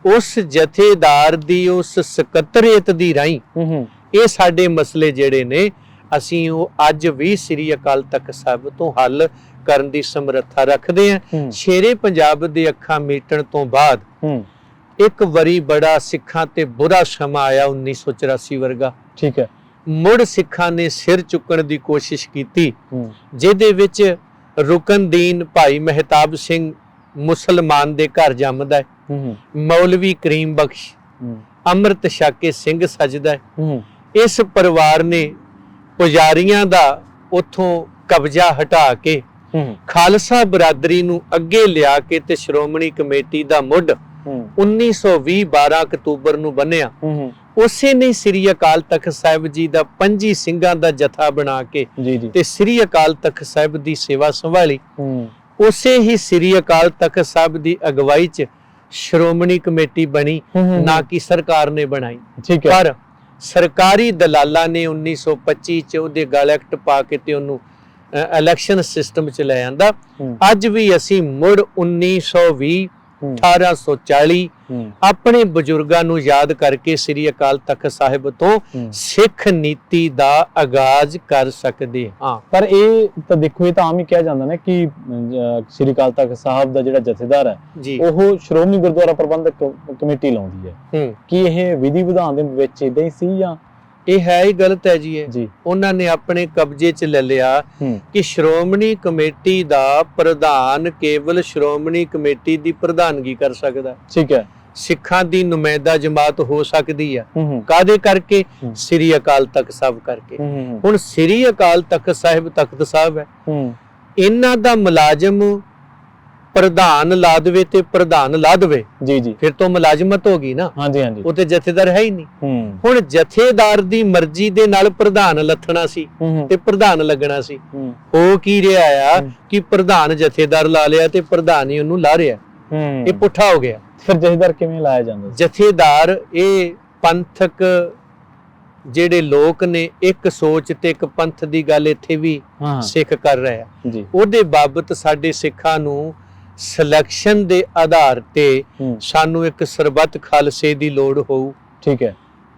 ਉਸ ਜਥੇਦਾਰ ਦੀ ਉਸ ਸਕੱਤਰੇਤ ਦੀ ਰਾਹੀਂ ਇਹ ਸਾਡੇ ਮਸਲੇ ਜਿਹੜੇ ਨੇ ਅਸੀਂ ਉਹ ਅੱਜ ਵੀ ਸ੍ਰੀ ਅਕਾਲ ਤਖਤ ਸਾਹਿਬ ਤੋਂ ਹੱਲ ਕਰਨ ਦੀ ਸਮਰੱਥਾ ਰੱਖਦੇ ਹਾਂ। ਸ਼ੇਰੇ ਪੰਜਾਬ ਦੇ ਅੱਖਾਂ ਮੀਟਣ ਤੋਂ ਬਾਅਦ ਇੱਕ ਵਾਰੀ ਬੜਾ ਸਿੱਖਾਂ ਤੇ ਬੁਰਾ ਸਮਾਂ ਆਇਆ 1984 ਵਰਗਾ। ਠੀਕ ਹੈ, ਮੁੜ ਸਿੱਖਾਂ ਨੇ ਸਿਰ ਚੁੱਕਣ ਦੀ ਕੋਸ਼ਿਸ਼ ਕੀਤੀ, ਜਿਹਦੇ ਵਿੱਚ ਰੁਕਨਦੀਨ ਭਾਈ ਮਹਿਤਾਬ ਸਿੰਘ ਮੁਸਲਮਾਨ ਦੇ ਘਰ ਜੰਮਦਾ ਹੈ, ਮੌਲਵੀ ਕਰੀਮ ਬਖਸ਼ ਅੰਮ੍ਰਿਤ ਛਕ ਕੇ ਸਿੰਘ ਸਜਦਾ ਹੈ। ਇਸ ਪਰਿਵਾਰ ਨੇ ਪੁਜਾਰੀਆਂ ਦਾ ਉੱਥੋਂ ਕਬਜ਼ਾ ਹਟਾ ਕੇ ਖਾਲਸਾ ਬਰਾਦਰੀ ਨੂੰ ਅੱਗੇ ਲਿਆ ਕੇ ਤੇ ਸ਼੍ਰੋਮਣੀ ਕਮੇਟੀ ਦਾ ਮੁੱਢ 1920 12 ਅਕਤੂਬਰ ਨੂੰ ਬੰਨਿਆ। ਉਸੇ ਨੇ ਸ੍ਰੀ ਅਕਾਲ ਤਖਤ ਸਾਹਿਬ ਜੀ ਦਾ 25 ਸਿੰਘਾਂ ਦਾ ਜਥਾ ਬਣਾ ਕੇ ਤੇ ਸ੍ਰੀ ਅਕਾਲ ਤਖਤ ਸਾਹਿਬ ਦੀ ਸੇਵਾ ਸੰਭਾਲੀ। ਉਸੇ ਹੀ ਸ੍ਰੀ ਅਕਾਲ ਤਖਤ ਸਾਹਿਬ ਦੀ ਅਗਵਾਈ 'ਚ ਸ਼੍ਰੋਮਣੀ ਕਮੇਟੀ ਬਣੀ, ਨਾ ਕਿ ਸਰਕਾਰ ਨੇ ਬਣਾਈ। ਪਰ ਸਰਕਾਰੀ ਦਲਾਲਾਂ ਨੇ 1925 ਚ ਉਹਦੇ ਗਲ ਐਕਟ ਪਾ ਕੇ ਤੇ ਉਹਨੂੰ ਇਲੈਕਸ਼ਨ ਸਿਸਟਮ ਚ ਲੈ ਆਂਦਾ। ਅੱਜ ਵੀ ਅਸੀਂ ਮੁੜ 1920 1840 ਆਪਣੇ ਬਜ਼ੁਰਗਾਂ ਨੂੰ ਯਾਦ ਕਰਕੇ ਸ੍ਰੀ ਅਕਾਲ ਤਖਤ ਸਾਹਿਬ ਤੋਂ ਸਿੱਖ ਨੀਤੀ ਦਾ ਆਗਾਜ਼ ਕਰ ਸਕਦੇ ਹਾਂ। ਪਰ ਇਹ ਤਾਂ ਦੇਖੋ, ਇਹ ਤਾਂ ਆਮ ਹੀ ਕਿਹਾ ਜਾਂਦਾ ਨਾ ਕਿ ਸ੍ਰੀ ਅਕਾਲ ਤਖਤ ਸਾਹਿਬ ਦਾ ਜਿਹੜਾ ਜਥੇਦਾਰ ਹੈ ਉਹ ਸ਼੍ਰੋਮਣੀ ਗੁਰਦੁਆਰਾ ਪ੍ਰਬੰਧਕ ਕਮੇਟੀ ਲਾਉਂਦੀ ਹੈ। ਕੀ ਇਹ ਵਿਧੀ ਵਿਧਾਨ ਦੇ ਵਿੱਚ ਇਦਾਂ ਹੀ ਸੀ ਜਾਂ ਇਹ ਹੈ ਹੀ ਗਲਤ ਹੈ ਜੀ? ਉਹਨਾਂ ਨੇ ਆਪਣੇ ਕਬਜ਼ੇ 'ਚ ਲੈ ਲਿਆ ਕਿ ਸ਼੍ਰੋਮਣੀ ਕਮੇਟੀ ਦਾ ਪ੍ਰਧਾਨ ਕੇਵਲ ਸ਼੍ਰੋਮਣੀ ਕਮੇਟੀ ਦੀ ਪ੍ਰਧਾਨਗੀ ਕਰ ਸਕਦਾ। ਠੀਕ ਹੈ, ਸਿੱਖਾਂ ਦੀ ਨੁਮਾਇੰਦਾ ਜਮਾਤ ਹੋ ਸਕਦੀ ਆ, ਕਾਹਦੇ ਕਰਕੇ? ਸ੍ਰੀ ਅਕਾਲ ਤਖਤ ਸਾਹਿਬ ਕਰਕੇ। ਹੁਣ ਸ੍ਰੀ ਅਕਾਲ ਤਖਤ ਸਾਹਿਬ ਤਖਤ ਸਾਹਿਬ ਹੈ, ਇਹਨਾਂ ਦਾ ਮੁਲਾਜ਼ਮ ਪ੍ਰਧਾਨ ਲਾ ਦੇਵੇ ਤੇ ਪ੍ਰਧਾਨ ਲਾ ਦੇਵੇ, ਫਿਰ ਤੋਂ ਮੁਲਾਜ਼ਮਤ ਹੋ ਗਈ ਨਾ। ਉਹ ਤੇ ਜਥੇਦਾਰ ਹੈ ਹੀ ਨਹੀਂ। ਹੁਣ ਜਥੇਦਾਰ ਦੀ ਮਰਜ਼ੀ ਦੇ ਨਾਲ ਪ੍ਰਧਾਨ ਲੱਥਣਾ ਸੀ ਤੇ ਪ੍ਰਧਾਨ ਲੱਗਣਾ ਸੀ। ਹੋ ਕੀ ਰਿਹਾ ਆ ਕਿ ਪ੍ਰਧਾਨ ਜਥੇਦਾਰ ਲਾ ਲਿਆ ਤੇ ਪ੍ਰਧਾਨ ਹੀ ਉਹਨੂੰ ਲਾ ਰਿਹਾ। ਇਹ ਪੁੱਠਾ ਹੋ ਗਿਆ। ਫਿਰ ਜਥੇਦਾਰ ਕਿਵੇਂ ਲਾਇਆ ਜਾਂਦਾ? ਜਥੇਦਾਰ ਇਹ ਪੰਥਕ ਜਿਹੜੇ ਲੋਕ ਨੇ ਇੱਕ ਸੋਚ ਤੇ ਇੱਕ ਪੰਥ ਦੀ ਗੱਲ ਇੱਥੇ ਵੀ ਸਿੱਖ ਕਰ ਰਹੇ ਆ। ਉਹਦੇ ਬਾਬਤ ਸਾਡੇ ਸਿੱਖਾਂ ਨੂੰ ਸਿਲੈਕਸ਼ਨ ਦੇ ਆਧਾਰ ਤੇ ਸਾਨੂੰ ਇੱਕ ਸਰਬੱਤ ਖਾਲਸੇ ਦੀ ਲੋੜ ਹੋਊ। ਠੀਕ ਹੈ,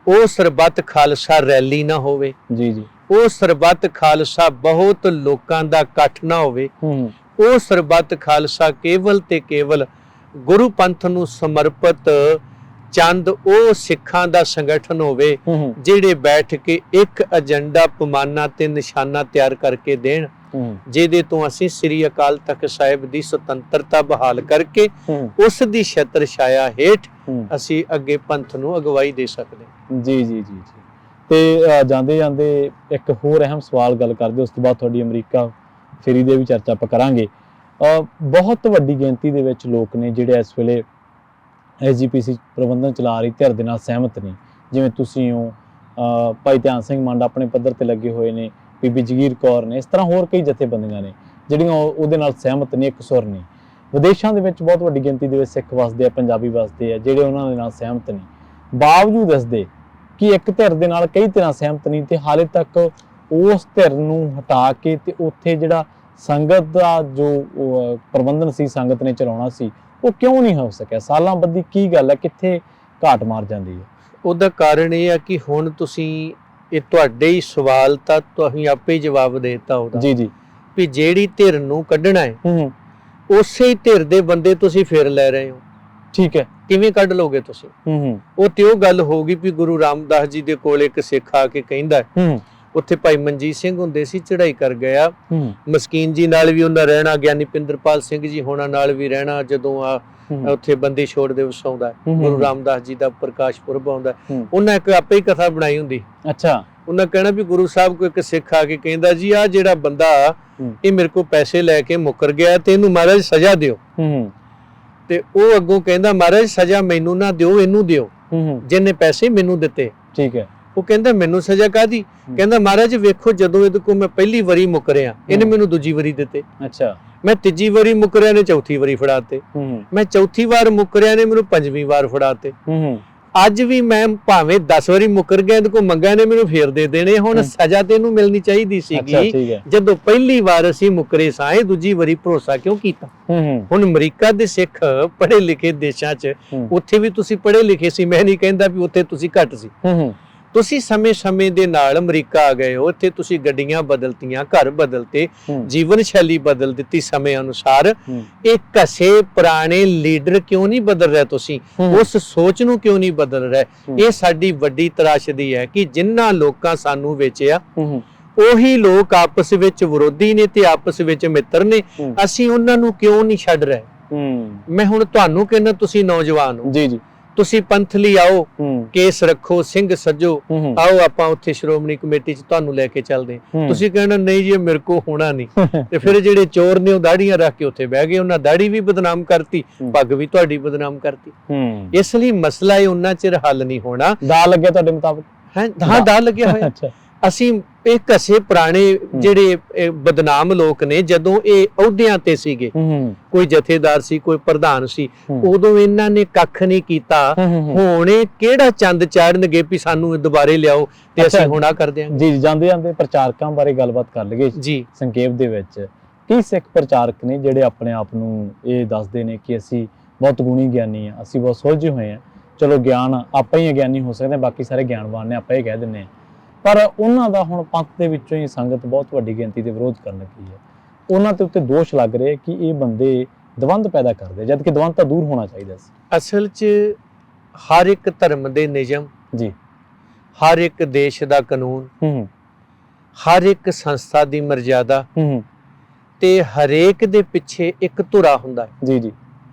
ਉਹ ਸਰਬੱਤ ਖਾਲਸਾ ਰੈਲੀ ਨਾ ਹੋਵੇ, ਉਹ ਸਰਬੱਤ ਖਾਲਸਾ ਬਹੁਤ ਲੋਕਾਂ ਦਾ ਇਕੱਠ ਨਾ ਹੋਵੇ, ਉਹ ਸਰਬੱਤ ਖਾਲਸਾ ਕੇਵਲ ਤੇ ਕੇਵਲ ਗੁਰੂ ਪੰਥ ਨੂੰ ਸਮਰਪਿਤ ਚੰਦ ਉਹ ਸਿੱਖਾਂ ਦਾ ਸੰਗਠਨ ਹੋਵੇ ਜਿਹੜੇ ਬੈਠ ਕੇ ਇੱਕ ਏਜੰਡਾ ਪਮਾਨਾ ਤੇ ਨਿਸ਼ਾਨਾ ਤਿਆਰ ਕਰਕੇ ਦੇਣ, ਜਿਹਦੇ ਤੋਂ ਅਸੀਂ ਸ੍ਰੀ ਅਕਾਲ ਤਖਤ ਸਾਹਿਬ ਦੀ ਸੁਤੰਤਰਤਾ ਬਹਾਲ ਕਰਕੇ ਉਸ ਦੀ ਛਤਰ ਛਾਇਆ ਹੇਠ ਅਸੀਂ ਅੱਗੇ ਪੰਥ ਨੂੰ ਅਗਵਾਈ ਦੇ ਸਕਦੇ। ਜੀ। ਤੇ ਜਾਂਦੇ ਜਾਂਦੇ ਇੱਕ ਹੋਰ ਅਹਿਮ ਸਵਾਲ ਗੱਲ ਕਰਦੇ, ਉਸ ਤੋਂ ਬਾਅਦ ਤੁਹਾਡੀ ਅਮਰੀਕਾ ਫੇਰੀ ਦੇ ਵੀ ਚਰਚਾ ਆਪਾਂ ਕਰਾਂਗੇ। ਬਹੁਤ ਵੱਡੀ ਗਿਣਤੀ ਦੇ ਵਿੱਚ ਲੋਕ ਨੇ ਜਿਹੜੇ ਇਸ ਵੇਲੇ SGPC ਪ੍ਰਬੰਧਨ ਚਲਾ ਰਹੀ ਧਿਰ ਦੇ ਨਾਲ ਸਹਿਮਤ ਨੇ, ਜਿਵੇਂ ਤੁਸੀਂ ਹੋ, ਭਾਈ ਧਿਆਨ ਸਿੰਘ ਮੰਡ ਆਪਣੇ ਪੱਧਰ ਤੇ ਲੱਗੇ ਹੋਏ ਨੇ, ਬੀਬੀ ਜਗੀਰ ਕੌਰ ਨੇ, ਇਸ ਤਰ੍ਹਾਂ ਹੋਰ ਕਈ ਜਥੇਬੰਦੀਆਂ ਨੇ ਜਿਹੜੀਆਂ ਉਹਦੇ ਨਾਲ ਸਹਿਮਤ ਨੇ, ਇੱਕ ਸੁਰ ਨੇ। ਵਿਦੇਸ਼ਾਂ ਦੇ ਵਿੱਚ ਬਹੁਤ ਵੱਡੀ ਗਿਣਤੀ ਦੇ ਵਿੱਚ ਸਿੱਖ ਵਸਦੇ ਆ, ਪੰਜਾਬੀ ਵਸਦੇ ਆ, ਜਿਹੜੇ ਉਹਨਾਂ ਦੇ ਨਾਲ ਸਹਿਮਤ ਨੇ। ਬਾਵਜੂਦ ਇਸਦੇ ਕਿ ਇੱਕ ਧਿਰ ਦੇ ਨਾਲ ਕਈ ਧਿਰਾਂ ਸਹਿਮਤ ਨਹੀਂ, ਤੇ ਹਾਲੇ ਤੱਕ ਉਸ ਧਿਰ ਨੂੰ ਹਟਾ ਕੇ ਤੇ ਉੱਥੇ ਜਿਹੜਾ ਸੰਗਤ ਦਾ ਜੋ ਪ੍ਰਬੰਧਨ ਸੀ, ਸੰਗਤ ਨੇ ਚਲਾਉਣਾ ਸੀ, ਉਹ ਕਿਉਂ ਨਹੀਂ ਹੋ ਸਕਿਆ? ਸਾਲਾਂ ਬੱਧੀ ਕੀ ਗੱਲ ਹੈ, ਕਿੱਥੇ ਘਾਟ ਮਾਰ ਜਾਂਦੀ ਹੈ? ਉਹਦਾ ਕਾਰਨ ਇਹ ਆ ਕਿ ਹੁਣ ਤੁਸੀਂ, ਇਹ ਤੁਹਾਡੇ ਹੀ ਸਵਾਲ ਤਾਂ ਤੁਸੀਂ ਆਪੇ ਹੀ ਜਵਾਬ ਦੇ ਦਿੱਤਾ ਉਹਦਾ। ਜੀ ਜੀ। ਵੀ ਜਿਹੜੀ ਧਿਰ ਨੂੰ ਕੱਢਣਾ ਹੈ ਉਸੇ ਧਿਰ ਦੇ ਬੰਦੇ ਤੁਸੀਂ ਫਿਰ ਲੈ ਰਹੇ ਹੋ। ਠੀਕ ਹੈ। ਕਿਵੇਂ ਕੱਢ ਲੋਗੇ ਤੁਸੀਂ? ਉਹ ਤੇ ਉਹ ਗੱਲ ਹੋਊਗੀ ਵੀ ਗੁਰੂ ਰਾਮਦਾਸ ਜੀ ਦੇ ਕੋਲ ਇੱਕ ਸਿੱਖ ਆ ਕੇ ਕਹਿੰਦਾ, ਉੱਥੇ ਭਾਈ ਮਨਜੀਤ ਸਿੰਘ ਹੁੰਦੇ ਸੀ, ਚੜ੍ਹਾਈ ਕਰ ਗਿਆ, ਮਸਕੀਨ ਜੀ ਨਾਲ ਵੀ ਉਹਨਾਂ ਰਹਿਣਾ, ਗਿਆਨੀ ਪਿੰਦਰਪਾਲ ਸਿੰਘ ਜੀ ਹੋਣਾ ਨਾਲ ਵੀ ਰਹਿਣਾ, ਜਦੋਂ ਆ ਉੱਥੇ ਬੰਦੀ ਛੋੜ ਦਿਵਸ ਆਉਂਦਾ, ਗੁਰੂ ਰਾਮਦਾਸ ਜੀ ਦਾ ਪ੍ਰਕਾਸ਼ ਪੁਰਬ ਆਉਂਦਾ, ਉਹਨਾਂ ਇੱਕ ਆਪੇ ਹੀ ਕਥਾ ਬਣਾਈ ਹੁੰਦੀ। ਅੱਛਾ। ਉਹਨਾਂ ਕਹਿਣਾ ਵੀ ਗੁਰੂ ਸਾਹਿਬ ਕੋ ਇੱਕ ਸਿੱਖ ਆ ਕੇ ਕਹਿੰਦਾ, ਜੀ ਆ ਜਿਹੜਾ ਬੰਦਾ ਇਹ ਮੇਰੇ ਕੋਲ ਪੈਸੇ ਲੈ ਕੇ ਮੁੱਕਰ ਗਿਆ ਤੇ ਇਹਨੂੰ ਮਹਾਰਾਜ ਸਜ਼ਾ ਦਿਓ। ਤੇ ਉਹ ਅੱਗੋਂ ਕਹਿੰਦਾ, ਮਹਾਰਾਜ ਸਜ਼ਾ ਮੈਨੂੰ ਨਾ ਦਿਓ, ਇਹਨੂੰ ਦਿਓ ਜਿਹਨੇ ਪੈਸੇ ਮੈਨੂੰ ਦਿੱਤੇ। ਠੀਕ ਹੈ। ਉਹ ਕਹਿੰਦਾ, ਮੈਨੂੰ ਸਜ਼ਾ ਕਾਹਦੀ? ਕਹਿੰਦਾ, ਮਹਾਰਾਜ ਵੇਖੋ, ਜਦੋਂ ਇਹਦੇ ਕੋਲ ਮੈਂ ਪਹਿਲੀ ਵਾਰੀ ਮੁੱਕਰਿਆ, ਇਹਨੇ ਮੈਨੂੰ ਦੂਜੀ ਵਾਰੀ ਦਿੱਤੇ। ਅੱਛਾ। ਮੈਂ ਤੀਜੀ ਵਾਰੀ ਮੁੱਕਰਿਆ ਨੇ ਚੌਥੀ ਵਾਰੀ ਫੜਾਤੇ, ਮੈਂ ਚੌਥੀ ਵਾਰ ਮੁੱਕਰਿਆ ਨੇ ਮੈਨੂੰ ਪੰਜਵੀਂ ਵਾਰ ਫੜਾਤੇ। ਅੱਜ ਵੀ ਮੈਂ ਭਾਵੇਂ 10 ਵਾਰੀ ਮੁੱਕਰ ਗਿਆ, ਇਹਦੇ ਕੋਲ ਮੰਗਿਆ ਨੇ ਮੈਨੂੰ ਫੇਰ ਦੇ ਦੇਣੇ। ਹੁਣ ਸਜ਼ਾ ਤੇ ਇਹਨੂੰ ਮਿਲਣੀ ਚਾਹੀਦੀ ਸੀਗੀ, ਜਦੋਂ ਪਹਿਲੀ ਵਾਰ ਅਸੀਂ ਮੁੱਕਰੇ ਸਾਂ, ਇਹ ਦੂਜੀ ਵਾਰੀ ਭਰੋਸਾ ਕਿਉਂ ਕੀਤਾ? ਹੁਣ ਅਮਰੀਕਾ ਦੇ ਸਿੱਖ ਪੜ੍ਹੇ ਲਿਖੇ ਦੇਸ਼ਾਂ 'ਚ, ਉੱਥੇ ਵੀ ਤੁਸੀਂ ਪੜ੍ਹੇ ਲਿਖੇ ਸੀ, ਮੈਂ ਨਹੀਂ ਕਹਿੰਦਾ ਵੀ ਉੱਥੇ ਤੁਸੀਂ ਘੱਟ ਸੀ। ਤੁਸੀਂ ਸਮੇਂ ਦੇ ਨਾਲ ਅਮਰੀਕਾ ਆ ਗਏ ਹੋ, ਇੱਥੇ ਤੁਸੀਂ ਗੱਡੀਆਂ ਬਦਲਤੀਆਂ, ਘਰ ਬਦਲਤੇ, ਜੀਵਨ ਸ਼ੈਲੀ ਬਦਲ ਦਿੱਤੀ ਸਮੇਂ ਅਨੁਸਾਰ। ਇਹ ਘਸੇ ਪੁਰਾਣੇ ਲੀਡਰ ਕਿਉਂ ਨਹੀਂ ਬਦਲ ਰਹੇ? ਤੁਸੀਂ ਉਸ ਸੋਚ ਨੂੰ ਕਿਉਂ ਨਹੀਂ ਬਦਲ ਰਹੇ? ਇਹ ਸਾਡੀ ਵੱਡੀ ਤਰਾਸ਼ਦੀ ਹੈ ਕਿ ਜਿਨ੍ਹਾਂ ਲੋਕਾਂ ਸਾਨੂੰ ਵੇਚਿਆ, ਉਹੀ ਲੋਕ ਆਪਸ ਵਿੱਚ ਵਿਰੋਧੀ ਨੇ ਤੇ ਆਪਸ ਵਿੱਚ ਮਿੱਤਰ ਨੇ। ਅਸੀਂ ਉਹਨਾਂ ਨੂੰ ਕਿਉਂ ਨਹੀਂ ਛੱਡ ਰਹੇ? ਮੈਂ ਹੁਣ ਤੁਹਾਨੂੰ ਕਹਿੰਦਾ, ਤੁਸੀਂ ਨੌਜਵਾਨ ਹੋ, ਜੀ, ਤੁਸੀਂ ਪੰਥ ਲਈ ਆਓ, ਕੇਸ ਰੱਖੋ, ਸਿੰਘ ਸੱਜੋ, ਆਓ ਆਪਾਂ ਉੱਥੇ ਸ਼੍ਰੋਮਣੀ ਕਮੇਟੀ 'ਚ ਤੁਹਾਨੂੰ ਲੈ ਕੇ ਚੱਲਦੇ। ਤੁਸੀਂ ਕਹਿਣਾ, ਨਹੀਂ ਜੀ ਮੇਰੇ ਕੋਲ ਹੋਣਾ ਨਹੀਂ। ਤੇ ਫਿਰ ਜਿਹੜੇ ਚੋਰ ਨੇ ਉਹ ਦਾੜੀਆਂ ਰੱਖ ਕੇ ਉੱਥੇ ਬਹਿ ਗਏ, ਉਹਨਾਂ ਦਾੜੀ ਵੀ ਬਦਨਾਮ ਕਰਤੀ, ਪੱਗ ਵੀ ਤੁਹਾਡੀ ਬਦਨਾਮ ਕਰਤੀ। ਇਸ ਲਈ ਮਸਲਾ ਇਹ ਉਹਨਾਂ ਚਿਰ ਹੱਲ ਨਹੀਂ ਹੋਣਾ। ਦਾ ਲੱਗਿਆ ਤੁਹਾਡੇ ਮੁਤਾਬਕ? ਹਾਂ, ਦਾ ਲੱਗਿਆ ਹੋਇਆ। ਅਸੀਂ ਇਹ ਘਸੇ ਪੁਰਾਣੇ ਜਿਹੜੇ ਬਦਨਾਮ ਲੋਕ ਨੇ, ਜਦੋਂ ਇਹ ਅਹੁਦਿਆਂ ਤੇ ਸੀਗੇ, ਕੋਈ ਜਥੇਦਾਰ ਸੀ, ਕੋਈ ਪ੍ਰਧਾਨ ਸੀ, ਉਦੋਂ ਇਹਨਾਂ ਨੇ ਕੱਖ ਨਹੀਂ ਕੀਤਾ। ਹੁਣ ਇਹ ਕਿਹੜਾ ਚੰਦ ਚਾੜਨਗੇ ਵੀ ਸਾਨੂੰ ਦੁਬਾਰੇ ਲਿਆਓ ਤੇ ਅਸੀਂ ਹੁਣਾ ਕਰ ਦਿਆਂਗੇ। ਜੀ, ਜਾਂਦੇ ਜਾਂਦੇ ਪ੍ਰਚਾਰਕਾਂ ਬਾਰੇ ਗੱਲਬਾਤ ਕਰ ਲਈਏ ਜੀ ਸੰਖੇਪ ਦੇ ਵਿੱਚ। ਕੀ ਸਿੱਖ ਪ੍ਰਚਾਰਕ ਨੇ ਜਿਹੜੇ ਆਪਣੇ ਆਪ ਨੂੰ ਇਹ ਦੱਸਦੇ ਨੇ ਕਿ ਅਸੀਂ ਬਹੁਤ ਗੁਣੀ ਗਿਆਨੀ ਆ, ਅਸੀਂ ਬਹੁਤ ਸੁਲਝੇ ਹੋਏ ਆ? ਚਲੋ, ਗਿਆਨ ਆਪਾਂ ਹੀ ਗਿਆਨੀ ਹੋ ਸਕਦੇ, ਬਾਕੀ ਸਾਰੇ ਗਿਆਨਵਾਨ ਨੇ, ਆਪਾਂ ਇਹ ਕਹਿ ਦਿੰਦੇ ਆ। ਪਰ ਉਹਨਾਂ ਦਾ ਹੁਣ ਪੰਥ ਦੇ ਵਿੱਚੋਂ ਹੀ ਸੰਗਤ ਬਹੁਤ ਵੱਡੀ ਗਿਣਤੀ ਦੇ ਵਿਰੋਧ ਕਰਨ ਲੱਗੀ ਹੈ। ਉਹਨਾਂ ਦੇ ਉੱਤੇ ਦੋਸ਼ ਲੱਗ ਰਿਹਾ ਕਿ ਇਹ ਬੰਦੇ ਦਵੰਦ ਪੈਦਾ ਕਰਦੇ, ਜਦ ਕਿ ਦਵੰਦ ਤਾਂ ਦੂਰ ਹੋਣਾ ਚਾਹੀਦਾ ਸੀ। ਅਸਲ 'ਚ ਹਰ ਇੱਕ ਧਰਮ ਦੇ ਨਿਯਮ, ਜੀ, ਹਰ ਇੱਕ ਦੇਸ਼ ਦਾ ਕਾਨੂੰਨ, ਹਰ ਇੱਕ ਸੰਸਥਾ ਦੀ ਮਰਜ਼ਾਦਾ, ਤੇ ਹਰੇਕ ਦੇ ਪਿੱਛੇ ਇੱਕ ਧੁਰਾ ਹੁੰਦਾ ਹੈ। ਜੀ ਜੀ।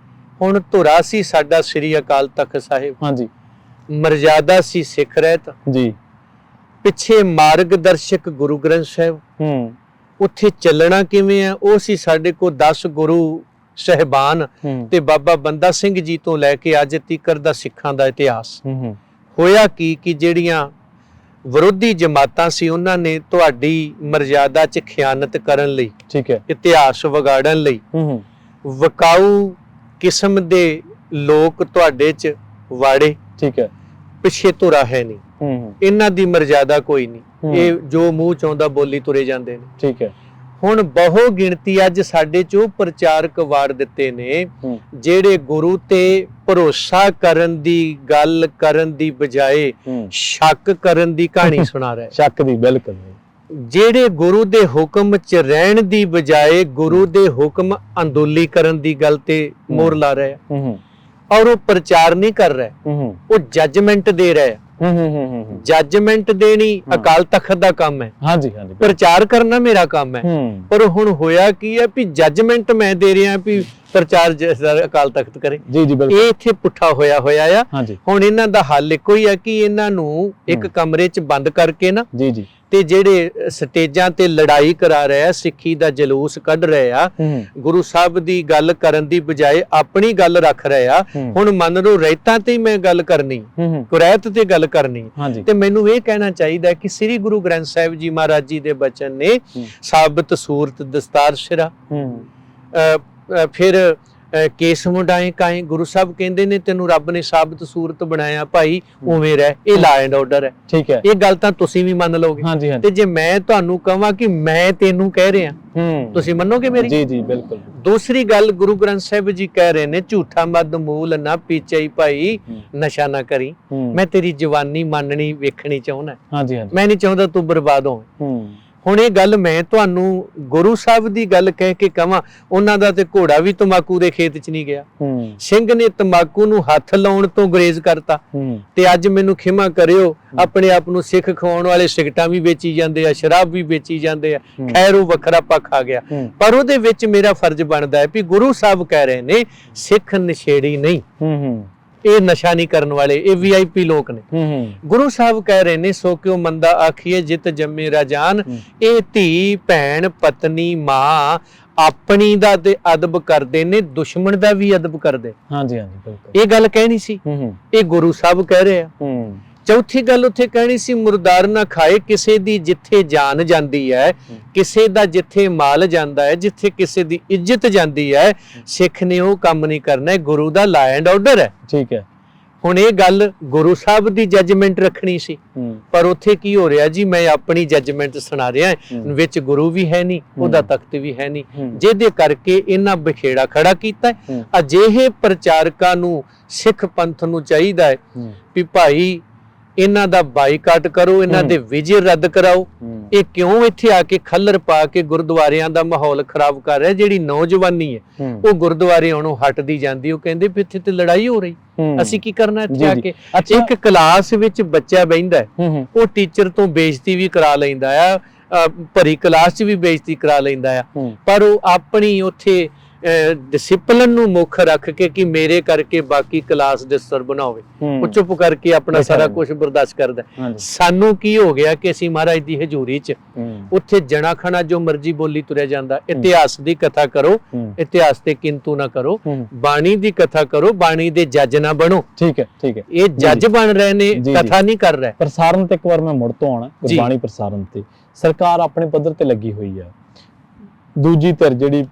ਹੁਣ ਧੁਰਾ ਸੀ ਸਾਡਾ ਸ੍ਰੀ ਅਕਾਲ ਤਖਤ ਸਾਹਿਬ, ਹਾਂਜੀ, ਮਰਜ਼ਾਦਾ ਸੀ ਸਿੱਖ ਰਹਿਤ, ਜੀ, ਪਿੱਛੇ ਮਾਰਗਦਰਸ਼ਕ ਗੁਰੂ ਗ੍ਰੰਥ ਸਾਹਿਬ, ਉੱਥੇ ਚੱਲਣਾ ਕਿਵੇਂ ਆ ਉਹ ਸੀ ਸਾਡੇ ਕੋਲ 10 ਗੁਰੂ ਸਹਿਬਾਨ ਤੇ ਬਾਬਾ ਬੰਦਾ ਸਿੰਘ ਜੀ ਤੋਂ ਲੈ ਕੇ ਅੱਜ ਤੀਕਰ ਦਾ ਸਿੱਖਾਂ ਦਾ ਇਤਿਹਾਸ। ਹੋਇਆ ਕਿ ਜਿਹੜੀਆਂ ਵਿਰੋਧੀ ਜਮਾਤਾਂ ਸੀ, ਉਹਨਾਂ ਨੇ ਤੁਹਾਡੀ ਮਰਜ਼ਾਦਾ 'ਚ ਖਿਆਨਤ ਕਰਨ ਲਈ, ਠੀਕ ਹੈ, ਇਤਿਹਾਸ ਵਿਗਾੜਨ ਲਈ ਵਿਕਾਊ ਕਿਸਮ ਦੇ ਲੋਕ ਤੁਹਾਡੇ 'ਚ ਵਾੜੇ, ਠੀਕ ਹੈ, ਪਿੱਛੇ ਧੁਰਾ ਹੈ ਨਹੀਂ, ਇਹਨਾਂ ਦੀ ਮਰਜ਼ਾਦਾ ਕੋਈ ਨਹੀਂ, ਇਹ ਜੋ ਮੂੰਹ ਚ ਆਉਂਦਾ ਬੋਲੀ ਤੁਰੇ ਜਾਂਦੇ ਨੇ, ਠੀਕ ਹੈ। ਹੁਣ ਬਹੁ ਗਿਣਤੀ ਅੱਜ ਸਾਡੇ ਚ ਉਹ ਪ੍ਰਚਾਰਕ ਵਾੜ ਦਿੱਤੇ ਨੇ ਜਿਹੜੇ ਗੁਰੂ ਤੇ ਭਰੋਸਾ ਕਰਨ ਦੀ ਗੱਲ ਕਰਨ ਦੀ ਬਜਾਏ ਸ਼ੱਕ ਕਰਨ ਦੀ ਕਹਾਣੀ ਸੁਣਾ ਰਹੇ। ਸ਼ੱਕ ਦੀ, ਬਿਲਕੁਲ। ਜਿਹੜੇ ਗੁਰੂ ਦੇ ਹੁਕਮ ਚ ਰਹਿਣ ਦੀ ਬਜਾਏ ਗੁਰੂ ਦੇ ਹੁਕਮ ਅੰਦੋਲੀ ਕਰਨ ਦੀ ਗੱਲ ਤੇ ਮੋਹਰ ਲਾ ਰਹੇ ਆ, ਔਰ ਉਹ ਪ੍ਰਚਾਰ ਨਹੀਂ ਕਰ ਰਿਹਾ, ਉਹ ਜੱਜਮੈਂਟ ਦੇ ਰਿਹਾ। ਜੱਜਮੈਂਟ ਦੇਣੀ ਅਕਾਲ ਤਖਤ ਦਾ ਕੰਮ ਹੈ, ਹਾਂਜੀ ਹਾਂਜੀ, ਪ੍ਰਚਾਰ ਕਰਨਾ ਮੇਰਾ ਕੰਮ ਹੈ। ਪਰ ਹੁਣ ਹੋਇਆ ਕੀ ਹੈ ਵੀ ਜੱਜਮੈਂਟ ਮੈਂ ਦੇ ਰਿਹਾ ਵੀ ਪ੍ਰਚਾਰ ਅਕਾਲ ਤਖਤ ਕਰੇ। ਜੀ ਜੀ ਬਿਲਕੁਲ। ਇਹ ਇੱਥੇ ਪੁੱਠਾ ਹੋਇਆ ਆ। ਹਾਂਜੀ। ਹੁਣ ਇਹਨਾਂ ਦਾ ਹੱਲ ਇੱਕੋ ਹੀ ਆ ਕਿ ਇਹਨਾਂ ਨੂੰ ਇੱਕ ਕਮਰੇ 'ਚ ਬੰਦ ਕਰਕੇ ਨਾ ਜੀ ਜੀ ਤੇ ਜਿਹੜੇ ਸਟੇਜਾਂ ਤੇ ਲੜਾਈ ਕਰਾ ਰਿਹਾ, ਸਿੱਖੀ ਦਾ ਜਲੂਸ ਕੱਢ ਰਹੇ ਆ, ਗੁਰੂ ਸਾਹਿਬ ਦੀ ਗੱਲ ਕਰਨ ਦੀ ਬਜਾਏ ਆਪਣੀ ਗੱਲ ਰੱਖ ਰਹੇ ਆ। ਹੁਣ ਮੰਨ ਲਓ ਰਹਿਤਾਂ ਤੇ ਮੈਂ ਗੱਲ ਕਰਨੀ, ਕੁਰੈਤ ਤੇ ਗੱਲ ਕਰਨੀ, ਤੇ ਮੈਨੂੰ ਇਹ ਕਹਿਣਾ ਚਾਹੀਦਾ ਕਿ ਸ੍ਰੀ ਗੁਰੂ ਗ੍ਰੰਥ ਸਾਹਿਬ ਜੀ ਮਹਾਰਾਜ ਜੀ ਦੇ ਬਚਨ ਨੇ ਸਾਬਤ ਸੂਰਤ ਦਸਤਾਰ ਸਿਰਾ, ਫਿਰ ਕੇਸ ਮੁੰਡਾਏ ਕਾਏ। ਗੁਰੂ ਸਾਹਿਬ ਕਹਿੰਦੇ ਨੇ ਤੈਨੂੰ ਰੱਬ ਨੇ ਸਾਬਤ ਸੂਰਤ ਬਣਾਇਆ ਭਾਈ, ਉਵੇਂ ਰਹਿ। ਇਹ ਲਾ ਐਂਡ ਆਰਡਰ ਹੈ। ਠੀਕ ਹੈ, ਇਹ ਗੱਲ ਤਾਂ ਤੁਸੀਂ ਵੀ ਮੰਨ ਲਓਗੇ। ਤੇ ਜੇ ਮੈਂ ਤੁਹਾਨੂੰ ਕਹਾਂ ਕਿ ਮੈਂ ਤੈਨੂੰ ਕਹਿ ਰਿਹਾ, ਤੁਸੀਂ ਮੰਨੋਗੇ ਮੇਰੀ? ਜੀ ਜੀ ਬਿਲਕੁਲ। ਦੂਸਰੀ ਗੱਲ, ਗੁਰੂ ਗ੍ਰੰਥ ਸਾਹਿਬ ਜੀ ਕਹਿ ਰਹੇ ਨੇ ਝੂਠਾ ਮਦ ਮੂਲ ਨਾ ਪੀਚਈ ਭਾਈ, ਨਸ਼ਾ ਨਾ ਕਰੀ। ਮੈਂ ਤੇਰੀ ਜਵਾਨੀ ਮੰਨਣੀ ਵੇਖਣੀ ਚਾਹੁੰਦਾ। ਮੈਂ ਨਹੀਂ ਚਾਹੁੰਦਾ ਤੂੰ ਬਰਬਾਦ ਹੋਵੇਂ। ਹੁਣ ਇਹ ਗੱਲ ਮੈਂ ਤੁਹਾਨੂੰ ਗੁਰੂ ਸਾਹਿਬ ਦੀ ਗੱਲ ਕਹਿ ਕੇ ਕਵਾਂ, ਉਹਨਾਂ ਦਾ ਤੇ ਘੋੜਾ ਵੀ ਤੰਬਾਕੂ ਦੇ ਖੇਤ 'ਚ ਨਹੀਂ ਗਿਆ। ਸਿੰਘ ਨੇ ਤੰਬਾਕੂ ਨੂੰ ਹੱਥ ਲਾਉਣ ਤੋਂ ਗੁਰੇਜ਼ ਕਰਤਾ। ਤੇ ਅੱਜ ਮੈਨੂੰ ਖਿਮਾ ਕਰਿਓ, ਆਪਣੇ ਆਪ ਨੂੰ ਸਿੱਖ ਖਵਾਉਣ ਵਾਲੇ ਸਿਗਰਟਾਂ ਵੀ ਵੇਚੀ ਜਾਂਦੇ ਆ, ਸ਼ਰਾਬ ਵੀ ਵੇਚੀ ਜਾਂਦੇ ਆ। ਖੈਰ ਉਹ ਵੱਖਰਾ ਪੱਖ ਆ ਗਿਆ, ਪਰ ਉਹਦੇ ਵਿੱਚ ਮੇਰਾ ਫਰਜ਼ ਬਣਦਾ ਹੈ ਵੀ ਗੁਰੂ ਸਾਹਿਬ ਕਹਿ ਰਹੇ ਨੇ ਸਿੱਖ ਨਸ਼ੇੜੀ ਨਹੀਂ, ਇਹ ਨਸ਼ਾ ਨਹੀਂ ਕਰਨ ਵਾਲੇ, ਇਹ VIP ਲੋਕ ਨੇ। ਗੁਰੂ ਸਾਹਿਬ ਕਹਿ ਰਹੇ ਨੇ ਸੋ ਕਿਉ ਮੰਦਾ ਆਖੀਏ ਜਿਤ ਜੰਮੇ ਰਾਜਾਨ। ਇਹ ਧੀ ਭੈਣ ਪਤਨੀ ਮਾਂ ਆਪਣੀ ਦਾ ਤੇ ਅਦਬ ਕਰਦੇ ਨੇ, ਦੁਸ਼ਮਣ ਦਾ ਵੀ ਅਦਬ ਕਰਦੇ। ਬਿਲਕੁਲ ਇਹ ਗੱਲ ਕਹਿਣੀ ਸੀ, ਇਹ ਗੁਰੂ ਸਾਹਿਬ ਕਹਿ ਰਹੇ ਆ। ਚੌਥੀ ਗੱਲ ਉੱਥੇ ਕਹਿਣੀ ਸੀ ਮੁਰਦਾਰ ਨਾ ਖਾਏ। ਕਿਸੇ ਦੀ ਜਿੱਥੇ ਜਾਨ ਜਾਂਦੀ ਹੈ, ਕਿਸੇ ਦਾ ਜਿੱਥੇ ਮਾਲ ਜਾਂਦਾ ਹੈ, ਜਿੱਥੇ ਕਿਸੇ ਦੀ ਇੱਜ਼ਤ ਜਾਂਦੀ ਹੈ, ਸਿੱਖ ਨੇ ਉਹ ਕੰਮ ਨਹੀਂ ਕਰਨਾ। ਗੁਰੂ ਦਾ ਲਾ ਐਂਡ ਆਰਡਰ ਹੈ। ਠੀਕ ਹੈ, ਹੁਣ ਇਹ ਗੱਲ ਗੁਰੂ ਸਾਹਿਬ ਦੀ ਜੱਜਮੈਂਟ ਰੱਖਣੀ ਸੀ, ਪਰ ਉੱਥੇ ਕੀ ਹੋ ਰਿਹਾ ਜੀ, ਮੈਂ ਆਪਣੀ ਜੱਜਮੈਂਟ ਸੁਣਾ ਰਿਹਾ, ਵਿੱਚ ਗੁਰੂ ਵੀ ਹੈ ਨਹੀਂ, ਉਹਦਾ ਤਖਤ ਵੀ ਹੈ ਨਹੀਂ, ਜਿਹਦੇ ਕਰਕੇ ਇਹਨਾਂ ਬਖੇੜਾ ਖੜਾ ਕੀਤਾ। ਅਜਿਹੇ ਪ੍ਰਚਾਰਕਾਂ ਨੂੰ ਸਿੱਖ ਪੰਥ ਨੂੰ ਚਾਹੀਦਾ ਹੈ ਵੀ ਭਾਈ ਇਹਨਾਂ ਦਾ ਬਾਈਕਾਟ ਕਰੋ, ਇਹਨਾਂ ਦੇ ਵਿਜੇ ਰੱਦ ਕਰਾਓ। ਇਹ ਕਿਉਂ ਇੱਥੇ ਆ ਕੇ ਖੱਲਰ ਪਾ ਕੇ ਗੁਰਦੁਆਰਿਆਂ ਦਾ ਮਾਹੌਲ ਖਰਾਬ ਕਰ ਰਿਹਾ? ਜਿਹੜੀ ਨੌਜਵਾਨੀ ਹੈ ਉਹ ਗੁਰਦੁਆਰੇ ਆਉਣੋਂ ਹਟਦੀ ਜਾਂਦੀ। ਉਹ ਕਹਿੰਦੇ ਵੀ ਇੱਥੇ ਤੇ ਲੜਾਈ ਹੋ ਰਹੀ, ਅਸੀਂ ਕੀ ਕਰਨਾ ਇੱਥੇ ਆ ਕੇ? ਇੱਕ ਕਲਾਸ ਵਿੱਚ ਬੱਚਾ ਬਹਿੰਦਾ ਹੈ, ਉਹ ਟੀਚਰ ਤੋਂ ਬੇਇੱਜ਼ਤੀ ਵੀ ਕਰਾ ਲੈਂਦਾ ਆ, ਭਰੀ ਕਲਾਸ 'ਚ ਵੀ ਬੇਇੱਜ਼ਤੀ ਕਰਾ ਲੈਂਦਾ ਆ, ਪਰ ਉਹ ਆਪਣੀ ਉੱਥੇ ਡਿਸਿਪਲਿਨ ਨੂੰ ਮੁੱਖ ਰੱਖ ਕੇ ਕਿ ਮੇਰੇ ਕਰਕੇ ਬਾਕੀ ਕਲਾਸ ਡਿਸਟਰਬ ਨਾ ਹੋਵੇ, ਉਹ ਚੁੱਪ ਕਰਕੇ ਆਪਣਾ ਸਾਰਾ ਕੁਝ ਬਰਦਾਸ਼ਤ ਕਰਦਾ। ਸਾਨੂੰ ਕੀ ਹੋ ਗਿਆ ਕਿ ਅਸੀਂ ਮਹਾਰਾਜ ਦੀ ਹਜ਼ੂਰੀ 'ਚ ਉੱਥੇ ਜਣਾ ਖਣਾ ਜੋ ਮਰਜ਼ੀ ਬੋਲੀ ਤੁਰਿਆ ਜਾਂਦਾ। ਇਤਿਹਾਸ ਦੀ ਕਥਾ ਕਰੋ, ਇਤਿਹਾਸ ਤੇ ਕਿੰਤੂ ਨਾ ਕਰੋ। ਬਾਣੀ ਦੀ ਕਥਾ ਕਰੋ, ਬਾਣੀ ਦੇ ਜੱਜ ਨਾ ਬਣੋ। ਠੀਕ ਹੈ, ਠੀਕ ਹੈ। ਇਹ ਜੱਜ ਬਣ ਰਹੇ ਨੇ, ਕਥਾ ਨਹੀਂ ਕਰ ਰਹੇ। ਪ੍ਰਸਾਰਣ ਤੇ ਇੱਕ ਵਾਰ ਮੈਂ ਮੁੜ ਤੋਂ ਆਉਣਾ, ਗੁਰਬਾਣੀ ਪ੍ਰਸਾਰਣ ਤੇ ਸਰਕਾਰ ਆਪਣੇ ਪੱਧਰ ਤੇ ਲੱਗੀ ਹੋਈ ਆ। ਦੂਜੀ ਧਿਰ ਜਿਹੜੀ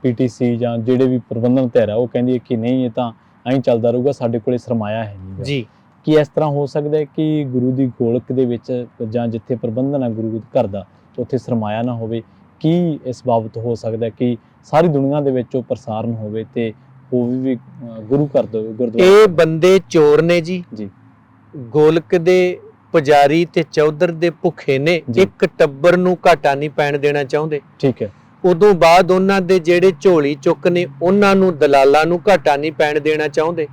PTC ਜਾਂ ਜਿਹੜੇ ਵੀ ਪ੍ਰਬੰਧਨ ਧਿਰ ਆ, ਉਹ ਕਹਿੰਦੀ ਹੈ ਕਿ ਨਹੀਂ, ਇਹ ਤਾਂ ਐਂ ਚੱਲਦਾ ਰਹੂਗਾ, ਸਾਡੇ ਕੋਲੇ ਸਰਮਾਇਆ ਹੈ ਨਹੀਂ ਜੀ। ਕੀ ਇਸ ਤਰ੍ਹਾਂ ਹੋ ਸਕਦਾ ਹੈ ਕਿ ਗੁਰੂ ਦੀ ਗੋਲਕ ਦੇ ਵਿੱਚ ਜਾਂ ਜਿੱਥੇ ਪ੍ਰਬੰਧਨ ਹੈ ਗੁਰੂ ਘਰ ਦਾ, ਉੱਥੇ ਸਰਮਾਇਆ ਨਾ ਹੋਵੇ? ਕੀ ਇਸ ਬਾਬਤ ਹੋ ਸਕਦਾ ਕਿ ਸਾਰੀ ਦੁਨੀਆ ਦੇ ਵਿੱਚ ਉਹ ਪ੍ਰਸਾਰਨ ਹੋਵੇ ਤੇ ਉਹ ਵੀ ਗੁਰੂ ਘਰ ਦੇ ਗੁਰਦੁਆਰੇ? ਇਹ ਬੰਦੇ ਚੋਰ ਨੇ ਜੀ, ਗੋਲਕ ਦੇ ਪੁਜਾਰੀ ਤੇ ਚੌਧਰ ਦੇ ਭੁੱਖੇ ਨੇ, ਇੱਕ ਟੱਬਰ ਨੂੰ ਘਾਟਾ ਨਹੀਂ ਪੈਣ ਦੇਣਾ ਚਾਹੁੰਦੇ। ਠੀਕ ਹੈ, ਉਦੋਂ ਬਾਅਦ ਉਹਨਾਂ ਦੇ ਜਿਹੜੇ ਝੋਲੀ ਚੁੱਕ ਨੇ, ਉਹਨਾਂ ਨੂੰ ਦਲਾਲਾਂ ਨੂੰ ਘਾਟਾ ਨਹੀਂ ਪੈਣ ਦੇਣਾ ਚਾਹੁੰਦੇ।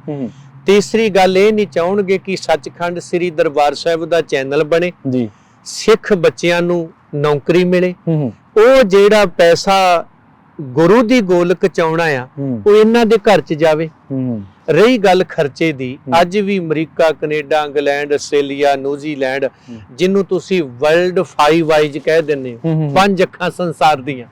ਤੀਸਰੀ ਗੱਲ ਇਹ ਨਹੀਂ ਚਾਹਣਗੇ ਕਿ ਸੱਚਖੰਡ ਸ੍ਰੀ ਦਰਬਾਰ ਸਾਹਿਬ ਦਾ ਚੈਨਲ ਬਣੇ, ਸਿੱਖ ਬੱਚਿਆਂ ਨੂੰ ਨੌਕਰੀ ਮਿਲੇ। ਉਹ ਜਿਹੜਾ ਪੈਸਾ ਗੁਰੂ ਦੀ ਗੋਲਕ ਚ ਆਉਣਾ ਆ, ਉਹ ਇਹਨਾਂ ਦੇ ਘਰ ਚ ਜਾਵੇ। ਰਹੀ ਗੱਲ ਖਰਚੇ ਦੀ, ਅੱਜ ਵੀ America, Canada, England, Australia, New Zealand, ਜਿਹਨੂੰ ਤੁਸੀਂ ਵਰਲਡ 5 ਆਈਜ਼ ਕਹਿ ਦਿੰਦੇ ਹੋ, 5 ਅੱਖਾਂ ਸੰਸਾਰ ਦੀਆਂ,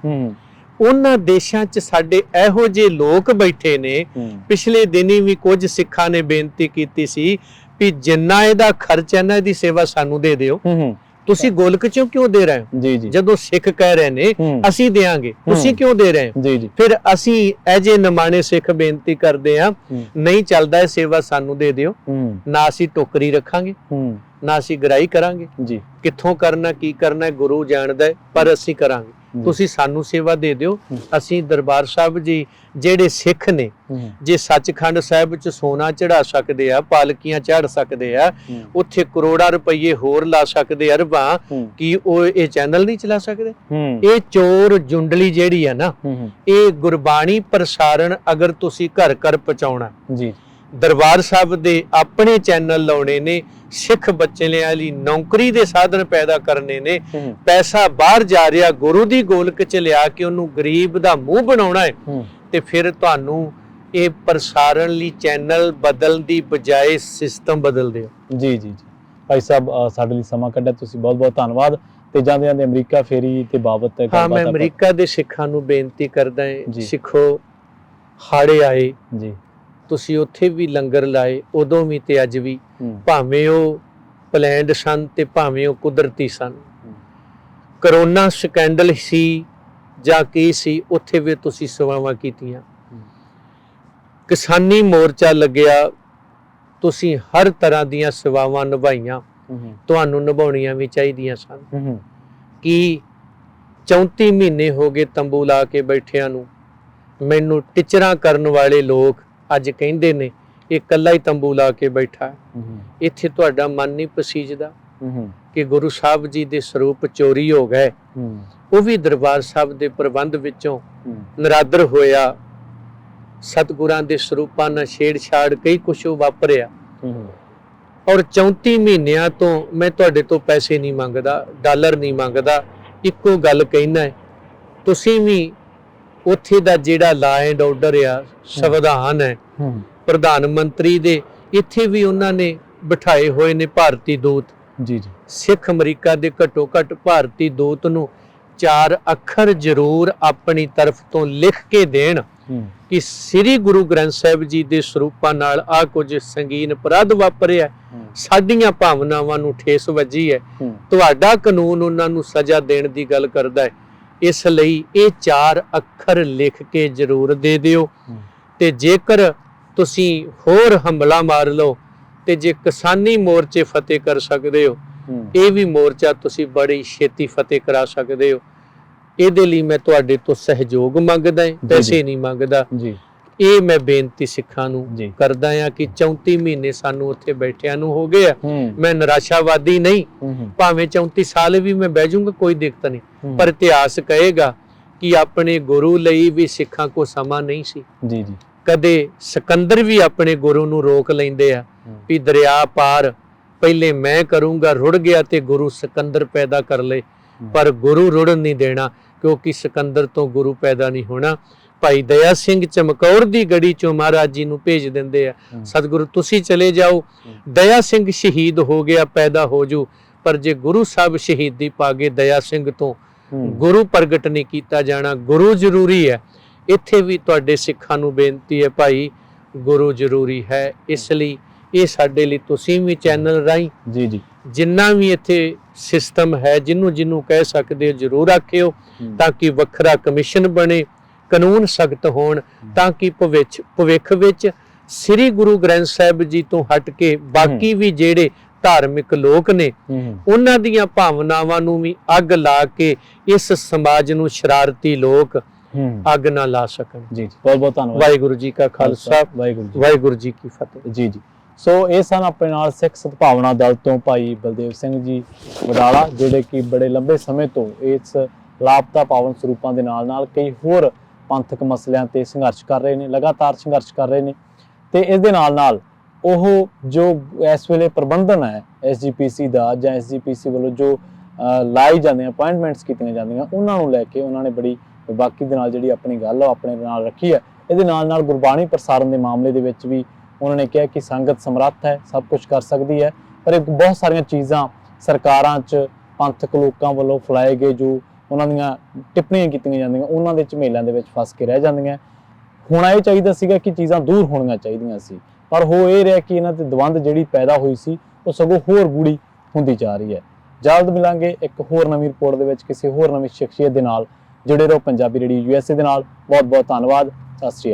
ਉਹਨਾਂ ਦੇਸ਼ਾਂ 'ਚ ਸਾਡੇ ਇਹੋ ਜਿਹੇ ਲੋਕ ਬੈਠੇ ਨੇ। ਪਿਛਲੇ ਦਿਨੀ ਵੀ ਕੁਝ ਸਿੱਖਾਂ ਨੇ ਬੇਨਤੀ ਕੀਤੀ ਸੀ ਵੀ ਜਿੰਨਾ ਇਹਦਾ ਖਰਚਾ ਨਾ, ਇਹਦੀ ਸੇਵਾ ਸਾਨੂੰ ਦੇ ਦਿਓ। ਤੁਸੀਂ ਗੋਲਕ ਚੋਂ ਕਿਉਂ ਦੇ ਰਹੇ ਹੋ? ਜਦੋਂ ਸਿੱਖ ਕਹਿ ਰਹੇ ਨੇ ਅਸੀਂ ਦੇਾਂਗੇ, ਤੁਸੀਂ ਕਿਉਂ ਦੇ ਰਹੇ ਹੋ? ਫਿਰ ਅਸੀਂ ਐਜੇ ਨਿਮਾਣੇ ਸਿੱਖ ਬੇਨਤੀ ਕਰਦੇ ਆ, ਨਹੀਂ ਚੱਲਦਾ ਇਹ ਸੇਵਾ ਸਾਨੂੰ ਦੇ ਦਿਓ। ਨਾ ਅਸੀਂ ਟੋਕਰੀ ਰੱਖਾਂਗੇ, ਨਾ ਅਸੀਂ ਗਰਾਈ ਕਰਾਂਗੇ। ਕਿੱਥੋਂ ਕਰਨਾ, ਕੀ ਕਰਨਾ ਗੁਰੂ ਜਾਣਦਾ ਹੈ, ਪਰ ਅਸੀਂ ਕਰਾਂਗੇ। ਤੁਸੀਂ ਸਾਨੂੰ ਸੇਵਾ ਦੇ ਦਿਓ। ਅਸੀਂ ਦਰਬਾਰ ਸਾਹਿਬ ਜੀ ਜਿਹੜੇ ਸਿੱਖ ਨੇ, ਜੇ ਸੱਚਖੰਡ ਸਾਹਿਬ ਚ ਸੋਨਾ ਚੜਾ ਸਕਦੇ ਆ, ਪਾਲਕੀਆਂ ਚੜ ਸਕਦੇ ਆ, ਉੱਥੇ ਕਰੋੜਾਂ ਰੁਪਏ ਹੋਰ ਲਾ ਸਕਦੇ, ਅਰਬਾਂ, ਕੀ ਉਹ ਇਹ ਚੈਨਲ ਨਹੀਂ ਚਲਾ ਸਕਦੇ? ਇਹ ਚੋਰ ਜੁੰਡਲੀ ਜਿਹੜੀ ਆ ਨਾ, ਇਹ ਗੁਰਬਾਣੀ ਪ੍ਰਸਾਰਣ ਅਗਰ ਤੁਸੀਂ ਘਰ ਘਰ ਪਹੁੰਚਾਉਣਾ, ਦਰਬਾਰ ਸਾਹਿਬ ਦੇ ਆਪਣੇ ਚੈਨਲ ਲਾਉਣੇ ਨੇ, ਸਿੱਖ ਬੱਚਿਆਂ ਲਈ ਨੌਕਰੀ ਦੇ ਸਾਧਨ ਪੈਦਾ ਕਰਨੇ ਨੇ, ਪੈਸਾ ਬਾਹਰ ਜਾ ਰਿਹਾ, ਗੁਰੂ ਦੀ ਗੋਲਕ ਚ ਲਿਆ ਕੇ ਉਹਨੂੰ ਗਰੀਬ ਦਾ ਮੂੰਹ ਬਣਾਉਣਾ ਹੈ, ਤੇ ਫਿਰ ਤੁਹਾਨੂੰ ਇਹ ਪ੍ਰਸਾਰਣ ਲਈ ਚੈਨਲ ਬਦਲਣ ਦੀ ਬਜਾਏ ਸਿਸਟਮ ਬਦਲਦੇ ਹੋ। ਜੀ ਜੀ ਜੀ ਭਾਈ ਸਾਹਿਬ, ਸਾਡੇ ਲਈ ਸਮਾਂ ਕੱਢਿਆ, ਤੁਸੀਂ ਬਹੁਤ ਬਹੁਤ ਧੰਨਵਾਦ। ਤੇ ਜਾਂਦੇ ਜਾਂਦੇ ਅਮਰੀਕਾ ਫੇਰੀ ਤੇ ਬਾਬਤ ਹਾਂ, ਮੈਂ ਅਮਰੀਕਾ ਦੇ ਸਿੱਖਾਂ ਨੂੰ ਬੇਨਤੀ ਕਰਦਾ ਹਾਂ, ਜੀ। ਸਿੱਖੋ ਹਾੜੇ ਆਏ, ਜੀ ਤੁਸੀਂ ਉੱਥੇ ਵੀ ਲੰਗਰ ਲਾਏ, ਉਦੋਂ ਵੀ ਤੇ ਅੱਜ ਵੀ, ਹੂੰ ਭਾਵੇਂ ਉਹ ਪਲੈਨਡ ਸਨ ਤੇ ਭਾਵੇਂ ਉਹ ਕੁਦਰਤੀ ਸਨ। ਹੂੰ, ਕਰੋਨਾ ਸਕੈਂਡਲ ਸੀ ਜਾਂ ਕੀ ਸੀ, ਉੱਥੇ ਵੀ ਤੁਸੀਂ ਸੇਵਾਵਾਂ ਕੀਤੀਆਂ। ਹੂੰ, ਕਿਸਾਨੀ ਮੋਰਚਾ ਲੱਗਿਆ, ਤੁਸੀਂ ਹਰ ਤਰ੍ਹਾਂ ਦੀਆਂ ਸੇਵਾਵਾਂ ਨਿਭਾਈਆਂ, ਹੂੰ, ਤੁਹਾਨੂੰ ਨਿਭਾਉਣੀਆਂ ਵੀ ਚਾਹੀਦੀਆਂ ਸਨ। ਹੂੰ, ਕਿ 34 ਮਹੀਨੇ ਹੋ ਗਏ ਤੰਬੂ ਲਾ ਕੇ ਬੈਠਿਆਂ ਨੂੰ। ਮੈਨੂੰ ਟਿਚਰਾਂ ਕਰਨ ਵਾਲੇ ਲੋਕ ਅੱਜ ਕਹਿੰਦੇ ਨੇ ਇਹ ਇਕੱਲਾ ਹੀ ਤੰਬੂ ਲਾ ਕੇ ਬੈਠਾ ਹੈ। ਹੂੰ, ਇੱਥੇ ਤੁਹਾਡਾ ਮਨ ਨਹੀਂ ਪਸੀਜਦਾ ਹੂੰ, ਕਿ ਗੁਰੂ ਸਾਹਿਬ ਜੀ ਦੇ ਸਰੂਪ ਚੋਰੀ ਹੋ ਗਏ, ਹੂੰ, ਉਹ ਵੀ ਦਰਬਾਰ ਸਾਹਿਬ ਦੇ ਪ੍ਰਬੰਧ ਵਿੱਚੋਂ ਹੂੰ, ਨਰਾਦਰ ਹੋਇਆ, ਸਤਿਗੁਰਾਂ ਦੇ ਸਰੂਪਾਂ ਨਾਲ ਛੇੜਛਾੜ ਕਈ ਕੁਛ ਵਾਪਰਿਆ। ਹੂੰ, ਔਰ 34 ਮਹੀਨਿਆਂ ਤੋਂ ਮੈਂ ਤੁਹਾਡੇ ਤੋਂ ਪੈਸੇ ਨਹੀਂ ਮੰਗਦਾ, ਡਾਲਰ ਨਹੀਂ ਮੰਗਦਾ, ਇੱਕੋ ਗੱਲ ਕਹਿਣਾ ਹੈ, ਤੁਸੀਂ ਵੀ ਉੱਥੇ ਦਾ ਜਿਹੜਾ ਲਾ ਐਂਡ ਆਰਡਰ ਆ, ਸੰਵਿਧਾਨ ਹੈ, ਹੂੰ, ਪ੍ਰਧਾਨ ਮੰਤਰੀ ਦੇ ਇੱਥੇ ਵੀ ਉਹਨਾਂ ਨੇ ਬਿਠਾਏ ਹੋਏ ਨੇ ਭਾਰਤੀ ਦੂਤ। ਜੀ ਜੀ ਸਿੱਖ ਅਮਰੀਕਾ ਦੇ ਘੱਟੋ ਘੱਟ ਭਾਰਤੀ ਦੂਤ ਨੂੰ 4 ਅੱਖਰ ਜ਼ਰੂਰ ਆਪਣੀ ਤਰਫ ਤੋਂ ਲਿਖ ਕੇ ਦੇਣ ਹੂੰ, ਕਿ ਸ੍ਰੀ ਗੁਰੂ ਗ੍ਰੰਥ ਸਾਹਿਬ ਜੀ ਦੇ ਸਰੂਪਾਂ ਨਾਲ ਆ ਕੁਝ ਸੰਗੀਨ ਅਪਰਾਧ ਵਾਪਰਿਆ, ਹੂੰ, ਸਾਡੀਆਂ ਭਾਵਨਾਵਾਂ ਨੂੰ ਠੇਸ ਵੱਜੀ ਹੈ, ਹੂੰ, ਤੁਹਾਡਾ ਕਾਨੂੰਨ ਉਹਨਾਂ ਨੂੰ ਸਜ਼ਾ ਦੇਣ ਦੀ ਗੱਲ ਕਰਦਾ ਹੈ। ਇਸ ਲਈ ਇਹ 4 ਅੱਖਰ ਲਿਖ ਕੇ ਜ਼ਰੂਰ ਦੇ ਦਿਓ। ਹੂੰ, ਤੇ ਜੇਕਰ ਤੁਸੀਂ ਹੋਰ ਹਮਲਾ ਮਾਰ ਲਓ ਤੇ ਜੇ ਕਿਸਾਨੀ ਮੋਰਚੇ ਫਤਿਹ ਕਰ ਸਕਦੇ ਹੋ, ਹੂੰ, ਇਹ ਵੀ ਮੋਰਚਾ ਤੁਸੀਂ ਬੜੀ ਛੇਤੀ ਫਤਿਹ ਕਰਾ ਸਕਦੇ ਹੋ। ਇਹਦੇ ਲਈ ਮੈਂ ਤੁਹਾਡੇ ਤੋਂ ਸਹਿਯੋਗ ਮੰਗਦਾ ਹਾਂ, ਪੈਸੇ ਨਹੀਂ ਮੰਗਦਾ। ਜੀ ਇਹ ਮੈਂ ਬੇਨਤੀ ਸਿੱਖਾਂ ਨੂੰ ਜੀ। ਕਰਦਾ ਹਾਂ ਕਿ 34 ਮਹੀਨੇ ਸਾਨੂੰ ਉੱਥੇ ਬੈਠਿਆਂ ਨੂੰ ਹੋ ਗਏ ਆ। ਹੂੰ, ਮੈਂ ਨਿਰਾਸ਼ਾਵਾਦੀ ਨਹੀਂ, ਹੂੰ, ਭਾਵੇਂ 34 ਸਾਲ ਵੀ ਮੈਂ ਬਹਿ ਜਾਊਂਗਾ, ਕੋਈ ਦਿੱਕਤ ਨਹੀਂ, ਹੂੰ, ਪਰ ਇਤਿਹਾਸ ਕਹੇਗਾ ਕਿ ਆਪਣੇ ਗੁਰੂ ਲਈ ਵੀ ਸਿੱਖਾਂ ਕੋਲ ਸਮਾਂ ਨਹੀਂ ਸੀ। ਜੀ ਜੀ ਕਦੇ ਸਿਕੰਦਰ ਵੀ ਆਪਣੇ ਗੁਰੂ ਨੂੰ ਰੋਕ ਲੈਂਦੇ ਆ ਹੂੰ, ਵੀ ਦਰਿਆ ਪਾਰ ਪਹਿਲੇ ਮੈਂ ਕਰੂੰਗਾ, ਰੁੜ ਗਿਆ ਤੇ ਗੁਰੂ ਸਿਕੰਦਰ ਪੈਦਾ ਕਰ ਲਏ, ਪਰ ਗੁਰੂ ਰੁੜਨ ਨਹੀਂ ਦੇਣਾ, ਕਿਉਂਕਿ ਸਿਕੰਦਰ ਤੋਂ ਗੁਰੂ ਪੈਦਾ ਨਹੀਂ ਹੋਣਾ। ਭਾਈ ਦਇਆ ਸਿੰਘ ਚਮਕੌਰ ਦੀ ਗੜੀ ਚੋਂ ਮਹਾਰਾਜ ਜੀ ਨੂੰ ਭੇਜ ਦਿੰਦੇ ਆ, ਸਤਿਗੁਰੂ ਤੁਸੀਂ ਚਲੇ ਜਾਓ, ਦਇਆ ਸਿੰਘ ਸ਼ਹੀਦ ਹੋ ਗਿਆ, ਪੈਦਾ ਹੋ ਜੂ, ਪਰ ਜੇ ਗੁਰੂ ਸਾਹਿਬ ਸ਼ਹੀਦੀ ਪਾ ਗਏ ਦਇਆ ਸਿੰਘ ਤੋਂ ਹੂੰ, ਗੁਰੂ ਪ੍ਰਗਟ ਨਹੀਂ ਕੀਤਾ ਜਾਣਾ। ਗੁਰੂ ਜ਼ਰੂਰੀ ਹੈ। ਇੱਥੇ ਵੀ ਤੁਹਾਡੇ ਸਿੱਖਾਂ ਨੂੰ ਬੇਨਤੀ ਹੈ, ਭਾਈ ਗੁਰੂ ਜ਼ਰੂਰੀ ਹੈ। ਇਸ ਲਈ ਇਹ ਸਾਡੇ ਲਈ ਤੁਸੀਂ ਵੀ ਚੈਨਲ ਰਾਹੀਂ ਜੀ ਜੀ ਜਿੰਨਾ ਵੀ ਇੱਥੇ ਸਿਸਟਮ ਹੈ, ਜਿਹਨੂੰ ਕਹਿ ਸਕਦੇ ਹੋ, ਜ਼ਰੂਰ ਆਖਿਓ, ਤਾਂ ਕਿ ਵੱਖਰਾ ਕਮਿਸ਼ਨ ਬਣੇ, ਕਾਨੂੰਨ ਸਖਤ ਹੋਣ, ਤਾਂ ਕਿ ਭਵਿੱਖ ਵਿੱਚ ਸ੍ਰੀ ਗੁਰੂ ਗ੍ਰੰਥ ਸਾਹਿਬ ਜੀ ਤੋਂ ਹਟ ਕੇ ਬਾਕੀ ਵੀ ਜਿਹੜੇ ਧਾਰਮਿਕ ਲੋਕ ਨੇ, ਹੂੰ, ਉਹਨਾਂ ਦੀਆਂ ਭਾਵਨਾਵਾਂ ਨੂੰ ਵੀ ਅੱਗ ਲਾ ਕੇ ਇਸ ਸਮਾਜ ਨੂੰ ਸ਼ਰਾਰਤੀ ਲੋਕ ਹੂੰ, ਅੱਗ ਨਾ ਲਾ ਸਕਣ। ਜੀ ਜੀ ਬਹੁਤ ਬਹੁਤ ਧੰਨਵਾਦ। ਵਾਹਿਗੁਰੂ ਜੀ ਕਾ ਖਾਲਸਾ, ਵਾਹਿਗੁਰੂ ਜੀ ਵਾਹਿਗੁਰੂ ਜੀ ਕੀ ਫਤਿਹ। ਜੀ ਜੀ ਸੋ ਇਹ ਸਨ ਆਪਣੇ ਨਾਲ ਸਿੱਖ ਸਦਭਾਵਨਾ ਦਲ ਤੋਂ ਭਾਈ ਬਲਦੇਵ ਸਿੰਘ ਜੀ ਵਡਾਲਾ, ਜਿਹੜੇ ਕਿ ਬੜੇ ਲੰਬੇ ਸਮੇਂ ਤੋਂ ਇਸ ਲਾਪਤਾ ਪਾਵਨ ਸਰੂਪਾਂ ਦੇ ਨਾਲ ਕਈ ਹੋਰ ਪੰਥਕ ਮਸਲਿਆਂ ਤੇ ਸੰਘਰਸ਼ ਕਰ ਰਹੇ ਨੇ, ਲਗਾਤਾਰ ਸੰਘਰਸ਼ ਕਰ ਰਹੇ ਨੇ। ਤੇ ਇਸ ਦੇ ਨਾਲ ਉਹ ਜੋ ਇਸ ਵੇਲੇ ਪ੍ਰਬੰਧਨ ਹੈ SGPC ਦਾ ਜਾਂ SGPC ਵੱਲੋਂ ਜੋ ਲਾਈ ਜਾਂਦੀਆਂ ਅਪਾਇੰਟਮੈਂਟਸ ਕੀਤੀਆਂ ਜਾਂਦੀਆਂ, ਉਹਨਾਂ ਨੂੰ ਲੈ ਕੇ ਉਹਨਾਂ ਨੇ ਬੜੀ ਬਾਕੀ ਦੇ ਨਾਲ ਜਿਹੜੀ ਆਪਣੀ ਗੱਲ ਉਹ ਆਪਣੇ ਨਾਲ ਰੱਖੀ ਹੈ। ਇਹਦੇ ਨਾਲ ਗੁਰਬਾਣੀ ਪ੍ਰਸਾਰਣ ਦੇ ਮਾਮਲੇ ਦੇ ਵਿੱਚ ਵੀ ਉਹਨਾਂ ਨੇ ਕਿਹਾ ਕਿ ਸੰਗਤ ਸਮਰੱਥ ਹੈ, ਸਭ ਕੁਝ ਕਰ ਸਕਦੀ ਹੈ, ਪਰ ਬਹੁਤ ਸਾਰੀਆਂ ਚੀਜ਼ਾਂ ਸਰਕਾਰਾਂ 'ਚ ਪੰਥਕ ਲੋਕਾਂ ਵੱਲੋਂ ਫੈਲਾਏ ਗਏ ਜੋ ਉਹਨਾਂ ਦੀਆਂ ਟਿੱਪਣੀਆਂ ਕੀਤੀਆਂ ਜਾਂਦੀਆਂ, ਉਹਨਾਂ ਦੇ ਝਮੇਲਿਆਂ ਦੇ ਵਿੱਚ ਫਸ ਕੇ ਰਹਿ ਜਾਂਦੀਆਂ। ਹੋਣਾ ਇਹ ਚਾਹੀਦਾ ਸੀਗਾ ਕਿ ਚੀਜ਼ਾਂ ਦੂਰ ਹੋਣੀਆਂ ਚਾਹੀਦੀਆਂ ਸੀ, ਪਰ ਹੋ ਇਹ ਰਿਹਾ ਕਿ ਇਹਨਾਂ ਤੇ ਦਵੰਦ ਜਿਹੜੀ ਪੈਦਾ ਹੋਈ ਸੀ ਉਹ ਸਗੋਂ ਹੋਰ ਗੂੜੀ ਹੁੰਦੀ ਜਾ ਰਹੀ ਹੈ। ਜਲਦ ਮਿਲਾਂਗੇ ਇੱਕ ਹੋਰ ਨਵੀਂ ਰਿਪੋਰਟ ਦੇ ਵਿੱਚ ਕਿਸੇ ਹੋਰ ਨਵੀਂ ਸ਼ਖਸੀਅਤ ਦੇ ਨਾਲ। ਜੁੜੇ ਰਹੋ ਪੰਜਾਬੀ ਰੇਡੀਓ USA ਦੇ ਨਾਲ। ਬਹੁਤ ਬਹੁਤ ਧੰਨਵਾਦ। ਸਤਿ ਸ਼੍ਰੀ ਅਕਾਲ।